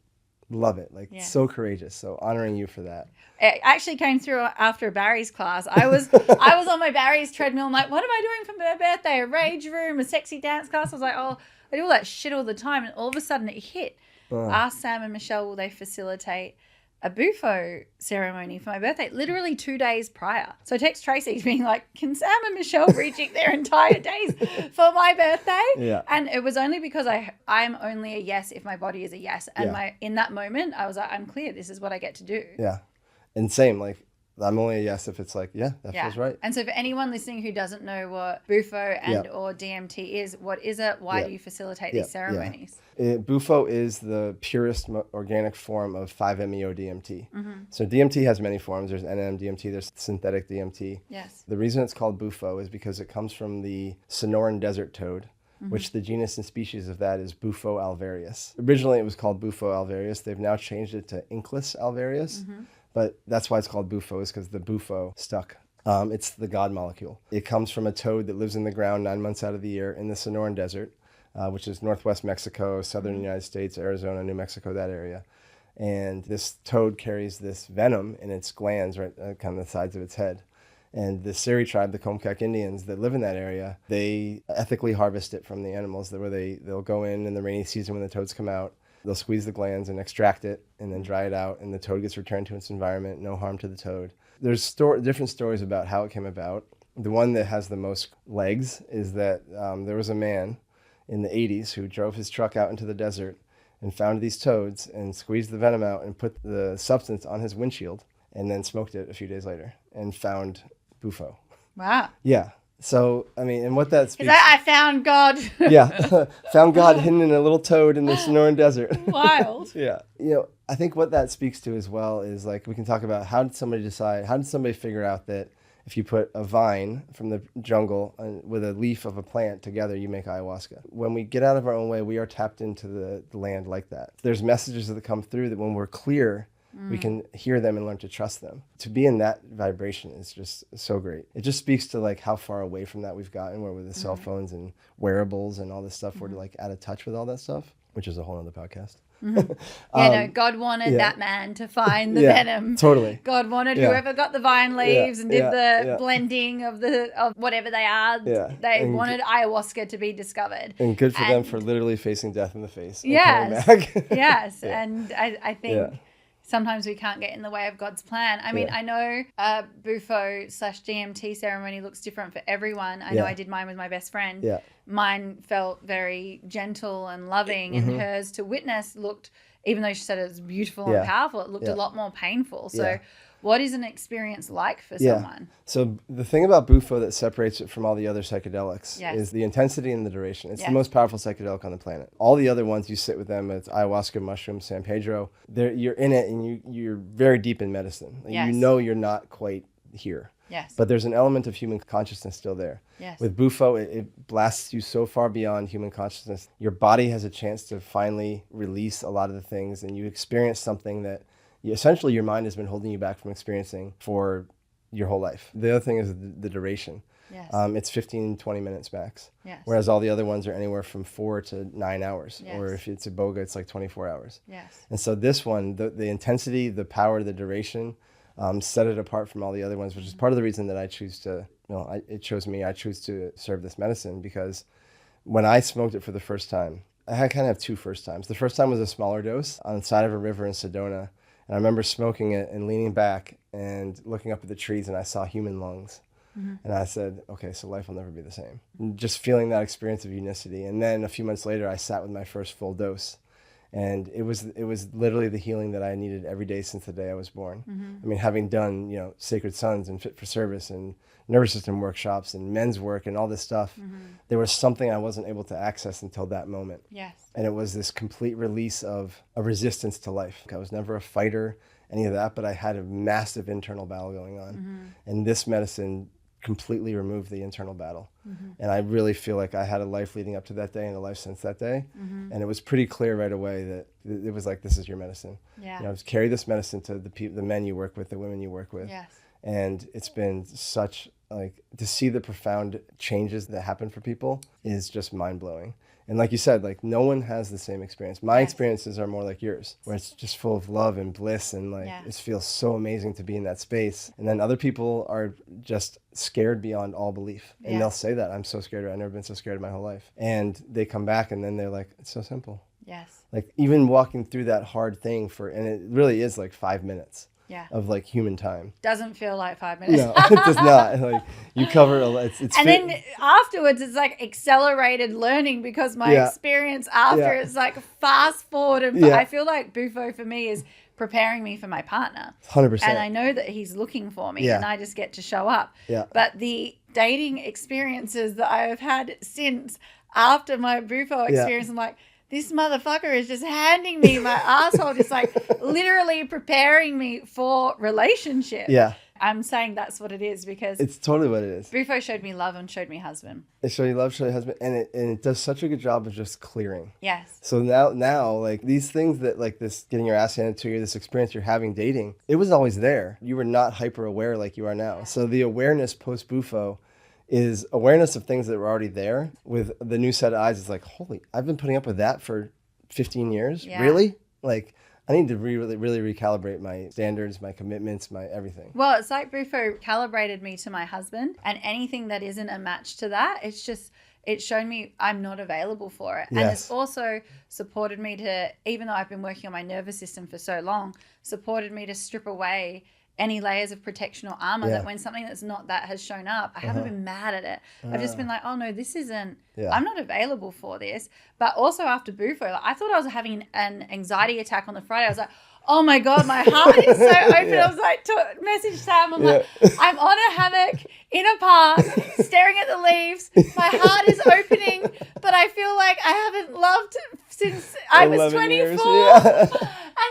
Speaker 2: love it. Like
Speaker 1: Yeah.
Speaker 2: so courageous. So honoring you for that.
Speaker 1: It actually came through after Barry's class. I was on my Barry's treadmill. I'm like, what am I doing for my birthday? A rage room, a sexy dance class. I was like, oh, I do all that shit all the time. And all of a sudden it hit. Ask Sam and Michelle, will they facilitate a bufo ceremony for my birthday, literally 2 days prior. So I text Tracy being like, can Sam and Michelle reject their entire days for my birthday?
Speaker 2: Yeah.
Speaker 1: And it was only because I'm only a yes if my body is a yes. And in that moment, I was like, I'm clear. This is what I get to do.
Speaker 2: Yeah. And same, like, I'm only a yes if it's like, that feels right.
Speaker 1: And so for anyone listening who doesn't know what bufo and or DMT is, what is it? Why do you facilitate these ceremonies?
Speaker 2: Bufo is the purest organic form of 5-MeO-DMT. So DMT has many forms. There's NMDMT, there's synthetic DMT.
Speaker 1: Yes.
Speaker 2: The reason it's called bufo is because it comes from the Sonoran desert toad, which the genus and species of that is Bufo alvarius. Originally it was called Bufo alvarius. They've now changed it to Inclus alvarius. But that's why it's called bufo, is because the bufo stuck. It's the God molecule. It comes from a toad that lives in the ground 9 months out of the year in the Sonoran Desert, which is northwest Mexico, southern United States, Arizona, New Mexico, that area. And this toad carries this venom in its glands, right, kind of the sides of its head. And the Seri tribe, the Comcac Indians that live in that area, they ethically harvest it from the animals, where they'll go in the rainy season when the toads come out. They'll squeeze the glands and extract it and then dry it out, and the toad gets returned to its environment, no harm to the toad. There's different stories about how it came about. The one that has the most legs is that there was a man in the 80s who drove his truck out into the desert and found these toads and squeezed the venom out and put the substance on his windshield and then smoked it a few days later and found bufo.
Speaker 1: Wow.
Speaker 2: Yeah. So, I mean, and what that speaks...
Speaker 1: I found God.
Speaker 2: Yeah. Found God hidden in a little toad in the Sonoran Desert.
Speaker 1: Wild.
Speaker 2: Yeah. I think what that speaks to as well is, like, we can talk about how did somebody figure out that if you put a vine from the jungle with a leaf of a plant together, you make ayahuasca. When we get out of our own way, we are tapped into the land like that. There's messages that come through that when we're clear, we can hear them and learn to trust them. To be in that vibration is just so great. It just speaks to like how far away from that we've gotten, where with the cell phones and wearables and all this stuff, we're like out of touch with all that stuff, which is a whole other podcast.
Speaker 1: God wanted that man to find the venom.
Speaker 2: Totally.
Speaker 1: God wanted whoever got the vine leaves and did the blending of whatever they are. They wanted ayahuasca to be discovered.
Speaker 2: And good for them for literally facing death in the face.
Speaker 1: Yes.
Speaker 2: And coming back.
Speaker 1: Yes. And I think sometimes we can't get in the way of God's plan. I mean, I know bufo/DMT ceremony looks different for everyone. I know I did mine with my best friend. Yeah. Mine felt very gentle and loving, and hers to witness looked, even though she said it was beautiful and powerful, it looked a lot more painful. So what is an experience like for someone?
Speaker 2: So the thing about bufo that separates it from all the other psychedelics is the intensity and the duration. It's the most powerful psychedelic on the planet. All the other ones, you sit with them, it's ayahuasca, mushroom, San Pedro. You're in it and you're very deep in medicine. You know you're not quite here.
Speaker 1: Yes.
Speaker 2: But there's an element of human consciousness still there.
Speaker 1: Yes.
Speaker 2: With bufo, it blasts you so far beyond human consciousness. Your body has a chance to finally release a lot of the things, and you experience something that essentially your mind has been holding you back from experiencing for your whole life. The other thing is the duration.
Speaker 1: Yes.
Speaker 2: It's 15, 20 minutes max.
Speaker 1: Yes.
Speaker 2: Whereas all the other ones are anywhere from 4 to 9 hours.
Speaker 1: Yes.
Speaker 2: Or if it's a boga, it's like 24 hours.
Speaker 1: Yes.
Speaker 2: And so this one, the intensity, the power, the duration, set it apart from all the other ones, which is part of the reason that I choose to, it chose me, I choose to serve this medicine, because when I smoked it for the first time, I kind of have two first times. The first time was a smaller dose on the side of a river in Sedona. And I remember smoking it and leaning back and looking up at the trees, and I saw human lungs. And I said, okay, so life will never be the same. And just feeling that experience of unicity. And then a few months later, I sat with my first full dose. And it was literally the healing that I needed every day since the day I was born. I mean, having done, Sacred Sons and Fit for Service and nervous system workshops and men's work and all this stuff, there was something I wasn't able to access until that moment.
Speaker 1: Yes.
Speaker 2: And it was this complete release of a resistance to life. I was never a fighter, any of that, but I had a massive internal battle going on. And this medicine completely removed the internal battle. And I really feel like I had a life leading up to that day and a life since that day. And it was pretty clear right away that it was like, this is your medicine.
Speaker 1: Yeah.
Speaker 2: Carry this medicine to the men you work with, the women you work with.
Speaker 1: Yes.
Speaker 2: And it's been such, to see the profound changes that happen for people is just mind blowing. And like you said, like no one has the same experience. My
Speaker 1: Yes.
Speaker 2: experiences are more like yours, where it's just full of love and bliss, and like
Speaker 1: Yeah.
Speaker 2: it feels so amazing to be in that space. And then other people are just scared beyond all belief. And
Speaker 1: Yeah.
Speaker 2: they'll say that, I'm so scared. I've never been so scared in my whole life. And they come back and then they're like, it's so simple.
Speaker 1: Yes.
Speaker 2: Like even walking through that hard thing and it really is like 5 minutes
Speaker 1: Yeah.
Speaker 2: of like human time.
Speaker 1: Doesn't feel like 5 minutes.
Speaker 2: No, it does not. Like you cover it's
Speaker 1: And then afterwards, it's like accelerated learning because my
Speaker 2: Yeah.
Speaker 1: experience after
Speaker 2: Yeah.
Speaker 1: is like fast forward. And
Speaker 2: Yeah.
Speaker 1: I feel like bufo for me is preparing me for my partner.
Speaker 2: 100%.
Speaker 1: And I know that he's looking for me
Speaker 2: Yeah.
Speaker 1: and I just get to show up.
Speaker 2: Yeah.
Speaker 1: But the dating experiences that I have had since after my bufo experience, I'm like, this motherfucker is just handing me my asshole, just like literally preparing me for relationship.
Speaker 2: Yeah.
Speaker 1: I'm saying that's what it is because
Speaker 2: It's totally what it is.
Speaker 1: bufo showed me love and showed me husband.
Speaker 2: It show you love, show you husband, and it does such a good job of just clearing.
Speaker 1: Yes.
Speaker 2: So now like these things that like this getting your ass handed to you, this experience you're having dating, it was always there. You were not hyper aware like you are now. So the awareness post bufo is awareness of things that were already there with the new set of eyes. It's like, holy, I've been putting up with that for 15 years.
Speaker 1: Yeah.
Speaker 2: Really? Like I need to really recalibrate my standards, my commitments, my everything.
Speaker 1: Well, it's like bufo calibrated me to my husband, and anything that isn't a match to that, it showed me I'm not available for it. And it's
Speaker 2: Yes.
Speaker 1: also supported me to, even though I've been working on my nervous system for so long, supported me to strip away any layers of protection or armor
Speaker 2: Yeah.
Speaker 1: that when something that's not that has shown up, I haven't been mad at it. I've just been like, oh no, this isn't,
Speaker 2: Yeah.
Speaker 1: I'm not available for this. But also after bufo, like, I thought I was having an anxiety attack on the Friday. I was like, oh my God, my heart is so open.
Speaker 2: Yeah.
Speaker 1: I was like, message Sam, I'm like, I'm on a hammock in a park, staring at the leaves. My heart is opening, but I feel like I haven't loved since I was
Speaker 2: 11
Speaker 1: 24.
Speaker 2: years, yeah.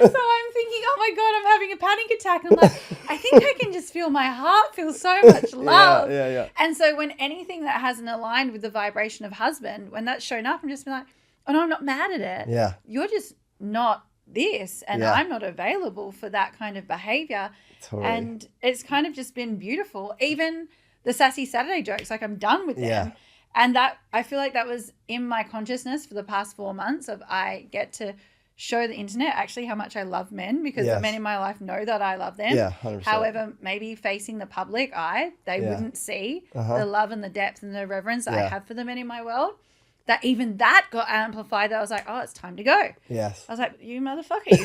Speaker 1: And so I'm thinking, oh my God, I'm having a panic attack. And I'm like, I think I can just feel my heart feel so much love.
Speaker 2: Yeah.
Speaker 1: And so when anything that hasn't aligned with the vibration of husband, when that's shown up, I'm just been like, oh no, I'm not mad at it.
Speaker 2: Yeah.
Speaker 1: You're just not this, and
Speaker 2: Yeah.
Speaker 1: I'm not available for that kind of behavior.
Speaker 2: Totally.
Speaker 1: And it's kind of just been beautiful. Even the Sassy Saturday jokes, like I'm done with them.
Speaker 2: Yeah.
Speaker 1: And that, I feel like that was in my consciousness for the past 4 months of I get to show the internet actually how much I love men, because
Speaker 2: Yes.
Speaker 1: the men in my life know that I love them.
Speaker 2: Yeah, 100%.
Speaker 1: However, maybe facing the public eye, they
Speaker 2: Yeah.
Speaker 1: wouldn't see
Speaker 2: Uh-huh.
Speaker 1: the love and the depth and the reverence that I
Speaker 2: Yeah.
Speaker 1: have for the men in my world. That even that got amplified. That I was like, oh, it's time to go.
Speaker 2: Yes.
Speaker 1: I was like, you motherfucker,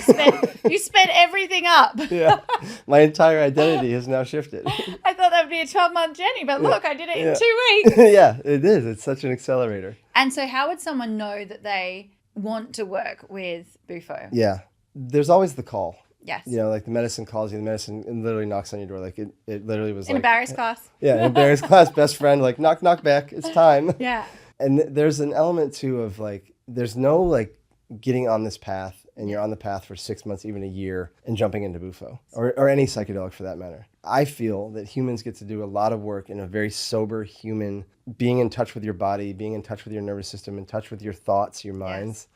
Speaker 1: you spent everything up.
Speaker 2: Yeah. My entire identity has now shifted.
Speaker 1: I thought that would be a 12-month journey, but look, I did it in
Speaker 2: Yeah.
Speaker 1: 2 weeks.
Speaker 2: Yeah, it is. It's such an accelerator.
Speaker 1: And so how would someone know that they want to work with bufo?
Speaker 2: Yeah. There's always the call.
Speaker 1: Yes.
Speaker 2: You know, like the medicine calls you, the medicine literally knocks on your door. Like it literally was
Speaker 1: In
Speaker 2: like
Speaker 1: a Barry's class.
Speaker 2: Yeah, in Barry's class, best friend, like knock back, it's time.
Speaker 1: Yeah.
Speaker 2: And there's an element too of like, there's no like getting on this path and you're on the path for 6 months, even a year, and jumping into bufo or any psychedelic for that matter. I feel that humans get to do a lot of work in a very sober human, being in touch with your body, being in touch with your nervous system, in touch with your thoughts, your minds,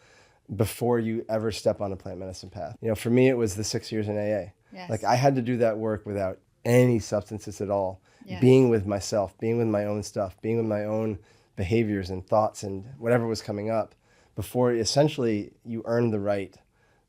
Speaker 2: before you ever step on a plant medicine path. You know, for me, it was the 6 years in AA.
Speaker 1: Yes.
Speaker 2: Like I had to do that work without any substances at all.
Speaker 1: Yeah.
Speaker 2: Being with myself, being with my own stuff, being with my own behaviors and thoughts and whatever was coming up before essentially you earn the right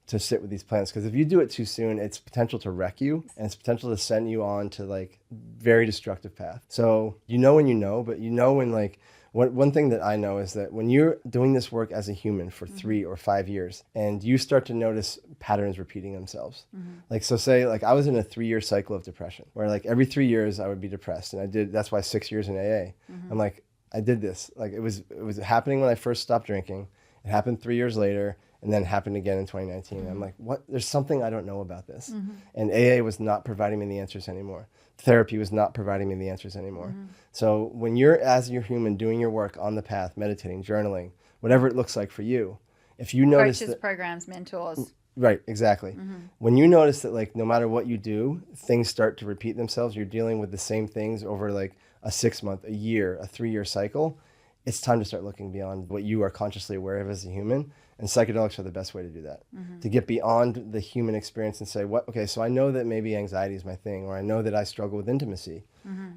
Speaker 2: to sit with these plants. Because if you do it too soon, it's potential to wreck you and it's potential to send you on to like very destructive path. So you know when you know, but you know when like, one thing that I know is that when you're doing this work as a human for 3 or 5 years and you start to notice patterns repeating themselves, like, so say like I was in a 3-year cycle of depression where like every 3 years I would be depressed. And that's why 6 years in AA, I'm like, I did this. Like it was happening when I first stopped drinking. It happened 3 years later and then happened again in 2019. I'm like, what? There's something I don't know about this. And AA was not providing me the answers anymore. Therapy was not providing me the answers anymore. So when you're, as you're human, doing your work on the path, meditating, journaling, whatever it looks like for you, if you notice
Speaker 1: Coaches,
Speaker 2: that,
Speaker 1: programs, mentors.
Speaker 2: right, exactly. When you notice that like no matter what you do, things start to repeat themselves, you're dealing with the same things over like a 6 month, a year, a 3-year cycle, it's time to start looking beyond what you are consciously aware of as a human. And psychedelics are the best way to do that. To get beyond the human experience and say, okay, so I know that maybe anxiety is my thing, or I know that I struggle with intimacy.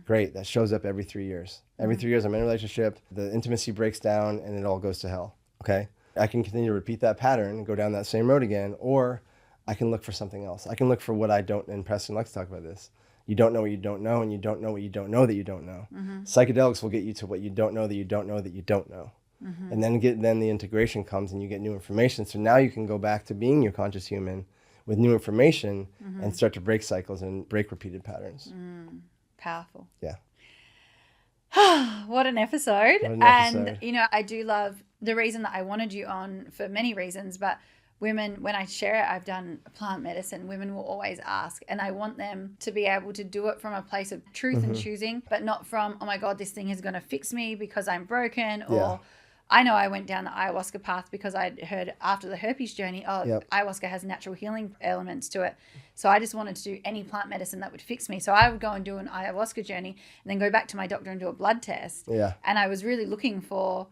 Speaker 2: Great, that shows up every 3 years. Every 3 years I'm in a relationship, the intimacy breaks down and it all goes to hell. Okay. I can continue to repeat that pattern and go down that same road again, or I can look for something else. I can look for what I don't, and Preston likes to talk about this. You don't know what you don't know, and you don't know what you don't know that you don't know. Psychedelics will get you to what you don't know that you don't know that you don't know. And then the integration comes and you get new information. So now you can go back to being your conscious human with new information and start to break cycles and break repeated patterns.
Speaker 1: Powerful.
Speaker 2: Yeah.
Speaker 1: What an episode.
Speaker 2: What an episode.
Speaker 1: And, you know, I do love the reason that I wanted you on for many reasons, but women, when I share it, I've done plant medicine, women will always ask, and I want them to be able to do it from a place of truth and choosing, but not from, oh my God, this thing is going to fix me because I'm broken, or I know I went down the ayahuasca path because I'd heard after the herpes journey, ayahuasca has natural healing elements to it. So I just wanted to do any plant medicine that would fix me. So I would go and do an ayahuasca journey and then go back to my doctor and do a blood test.
Speaker 2: Yeah.
Speaker 1: And I was really looking for,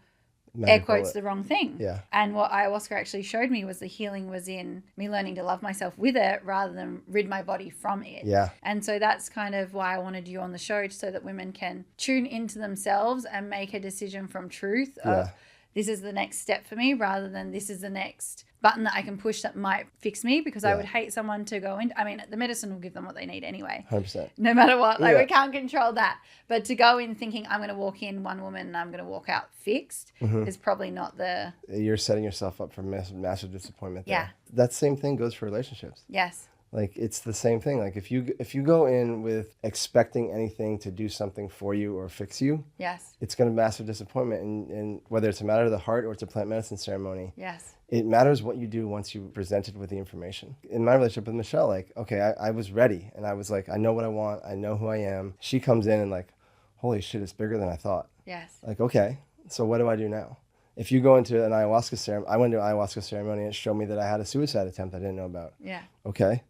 Speaker 2: Magic
Speaker 1: air quotes,
Speaker 2: bullet.
Speaker 1: the wrong thing.
Speaker 2: Yeah.
Speaker 1: And what ayahuasca actually showed me was the healing was in me learning to love myself with it rather than rid my body from it.
Speaker 2: Yeah.
Speaker 1: And so that's kind of why I wanted you on the show, so that women can tune into themselves and make a decision from truth of, this is the next step for me, rather than this is the next button that I can push that might fix me, because I would hate someone to go in. I mean, the medicine will give them what they need anyway.
Speaker 2: 100%.
Speaker 1: No matter what. Like, we can't control that. But to go in thinking I'm going to walk in one woman and I'm going to walk out fixed is probably not the...
Speaker 2: You're setting yourself up for massive disappointment there.
Speaker 1: Yeah.
Speaker 2: That same thing goes for relationships.
Speaker 1: Yes.
Speaker 2: Like, it's the same thing. Like, if you go in with expecting anything to do something for you or fix you,
Speaker 1: Yes.
Speaker 2: it's going to be massive disappointment. And whether it's a matter of the heart or it's a plant medicine ceremony,
Speaker 1: Yes.
Speaker 2: it matters what you do once you presented with the information. In my relationship with Michelle, like, okay, I was ready, and I was like, I know what I want. I know who I am. She comes in and like, holy shit, it's bigger than I thought.
Speaker 1: Yes.
Speaker 2: Like, okay, so what do I do now? If you go into an ayahuasca ceremony, I went to an ayahuasca ceremony and it showed me that I had a suicide attempt I didn't know about.
Speaker 1: Yeah.
Speaker 2: Okay.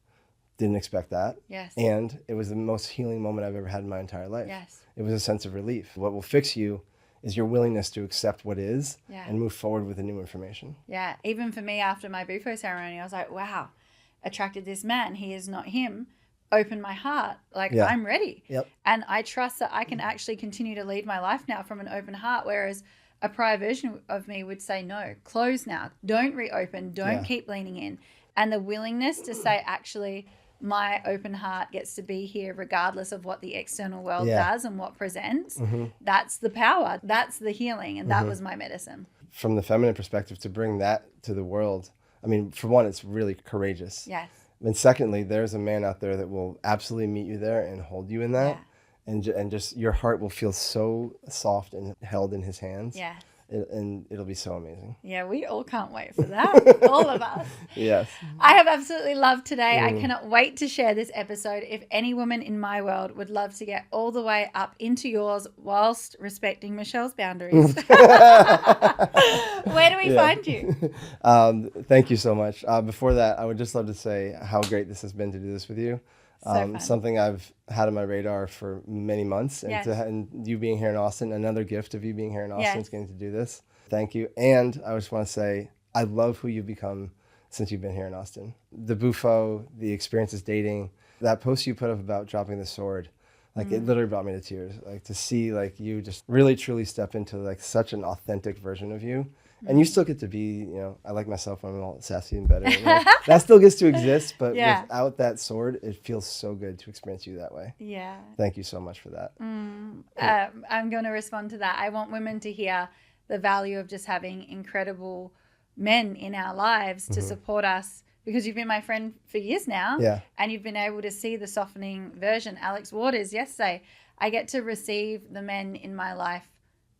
Speaker 2: Didn't expect that.
Speaker 1: Yes.
Speaker 2: And it was the most healing moment I've ever had in my entire life.
Speaker 1: Yes.
Speaker 2: It was a sense of relief. What will fix you is your willingness to accept what is and move forward with the new information.
Speaker 1: Yeah. Even for me, after my bufo ceremony, I was like, wow, attracted this man. He is not him. Open my heart. Like, I'm ready.
Speaker 2: Yep.
Speaker 1: And I trust that I can actually continue to lead my life now from an open heart, whereas a prior version of me would say, no, close now. Don't reopen. Don't keep leaning in. And the willingness to say, actually, my open heart gets to be here regardless of what the external world does and what presents. That's the power. That's the healing. And that was my medicine.
Speaker 2: From the feminine perspective, to bring that to the world, I mean, for one, it's really courageous.
Speaker 1: Yes.
Speaker 2: And secondly, there's a man out there that will absolutely meet you there and hold you in that.
Speaker 1: Yeah.
Speaker 2: And just your heart will feel so soft and held in his hands.
Speaker 1: Yeah.
Speaker 2: And it'll be so amazing.
Speaker 1: Yeah, we all can't wait for that. All of us.
Speaker 2: Yes.
Speaker 1: I have absolutely loved today. I cannot wait to share this episode. If any woman in my world would love to get all the way up into yours whilst respecting Michelle's boundaries, where do we find you?
Speaker 2: Thank you so much. Before that, I would just love to say how great this has been to do this with you. Something I've had on my radar for many months, and, and you being here in Austin, another gift of you being here in Austin is getting to do this. Thank you. And I just want to say, I love who you've become since you've been here in Austin. The bufo, the experiences dating, that post you put up about dropping the sword, like it literally brought me to tears. Like, to see like you just really truly step into like such an authentic version of you. And you still get to be, you know, I like myself when I'm all sassy and better. You know? That still gets to exist, but without that sword, it feels so good to experience you that way.
Speaker 1: Yeah.
Speaker 2: Thank you so much for that.
Speaker 1: I'm going to respond to that. I want women to hear the value of just having incredible men in our lives to support us, because you've been my friend for years now.
Speaker 2: Yeah.
Speaker 1: And you've been able to see the softening version. Alex Waters yesterday, I get to receive the men in my life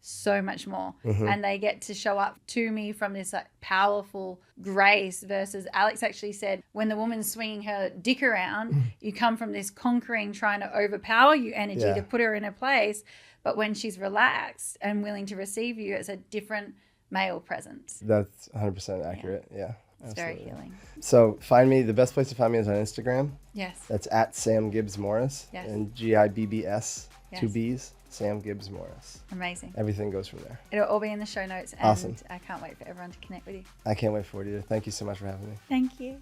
Speaker 1: so much more, and they get to show up to me from this like powerful grace, versus Alex actually said, when the woman's swinging her dick around, you come from this conquering, trying to overpower you energy to put her in her place, but when she's relaxed and willing to receive you, it's a different male presence.
Speaker 2: That's 100% accurate. Yeah.
Speaker 1: It's very healing.
Speaker 2: So find me, the best place to find me is on Instagram.
Speaker 1: Yes.
Speaker 2: That's at Sam Gibbs Morris.
Speaker 1: Yes.
Speaker 2: And GIBBS,
Speaker 1: Yes.
Speaker 2: 2 B's, Sam Gibbs Morris.
Speaker 1: Amazing.
Speaker 2: Everything goes from there.
Speaker 1: It'll all be in the show notes, and
Speaker 2: Awesome.
Speaker 1: I can't wait for everyone to connect with you.
Speaker 2: I can't wait for it either. Thank you so much for having me.
Speaker 1: Thank you.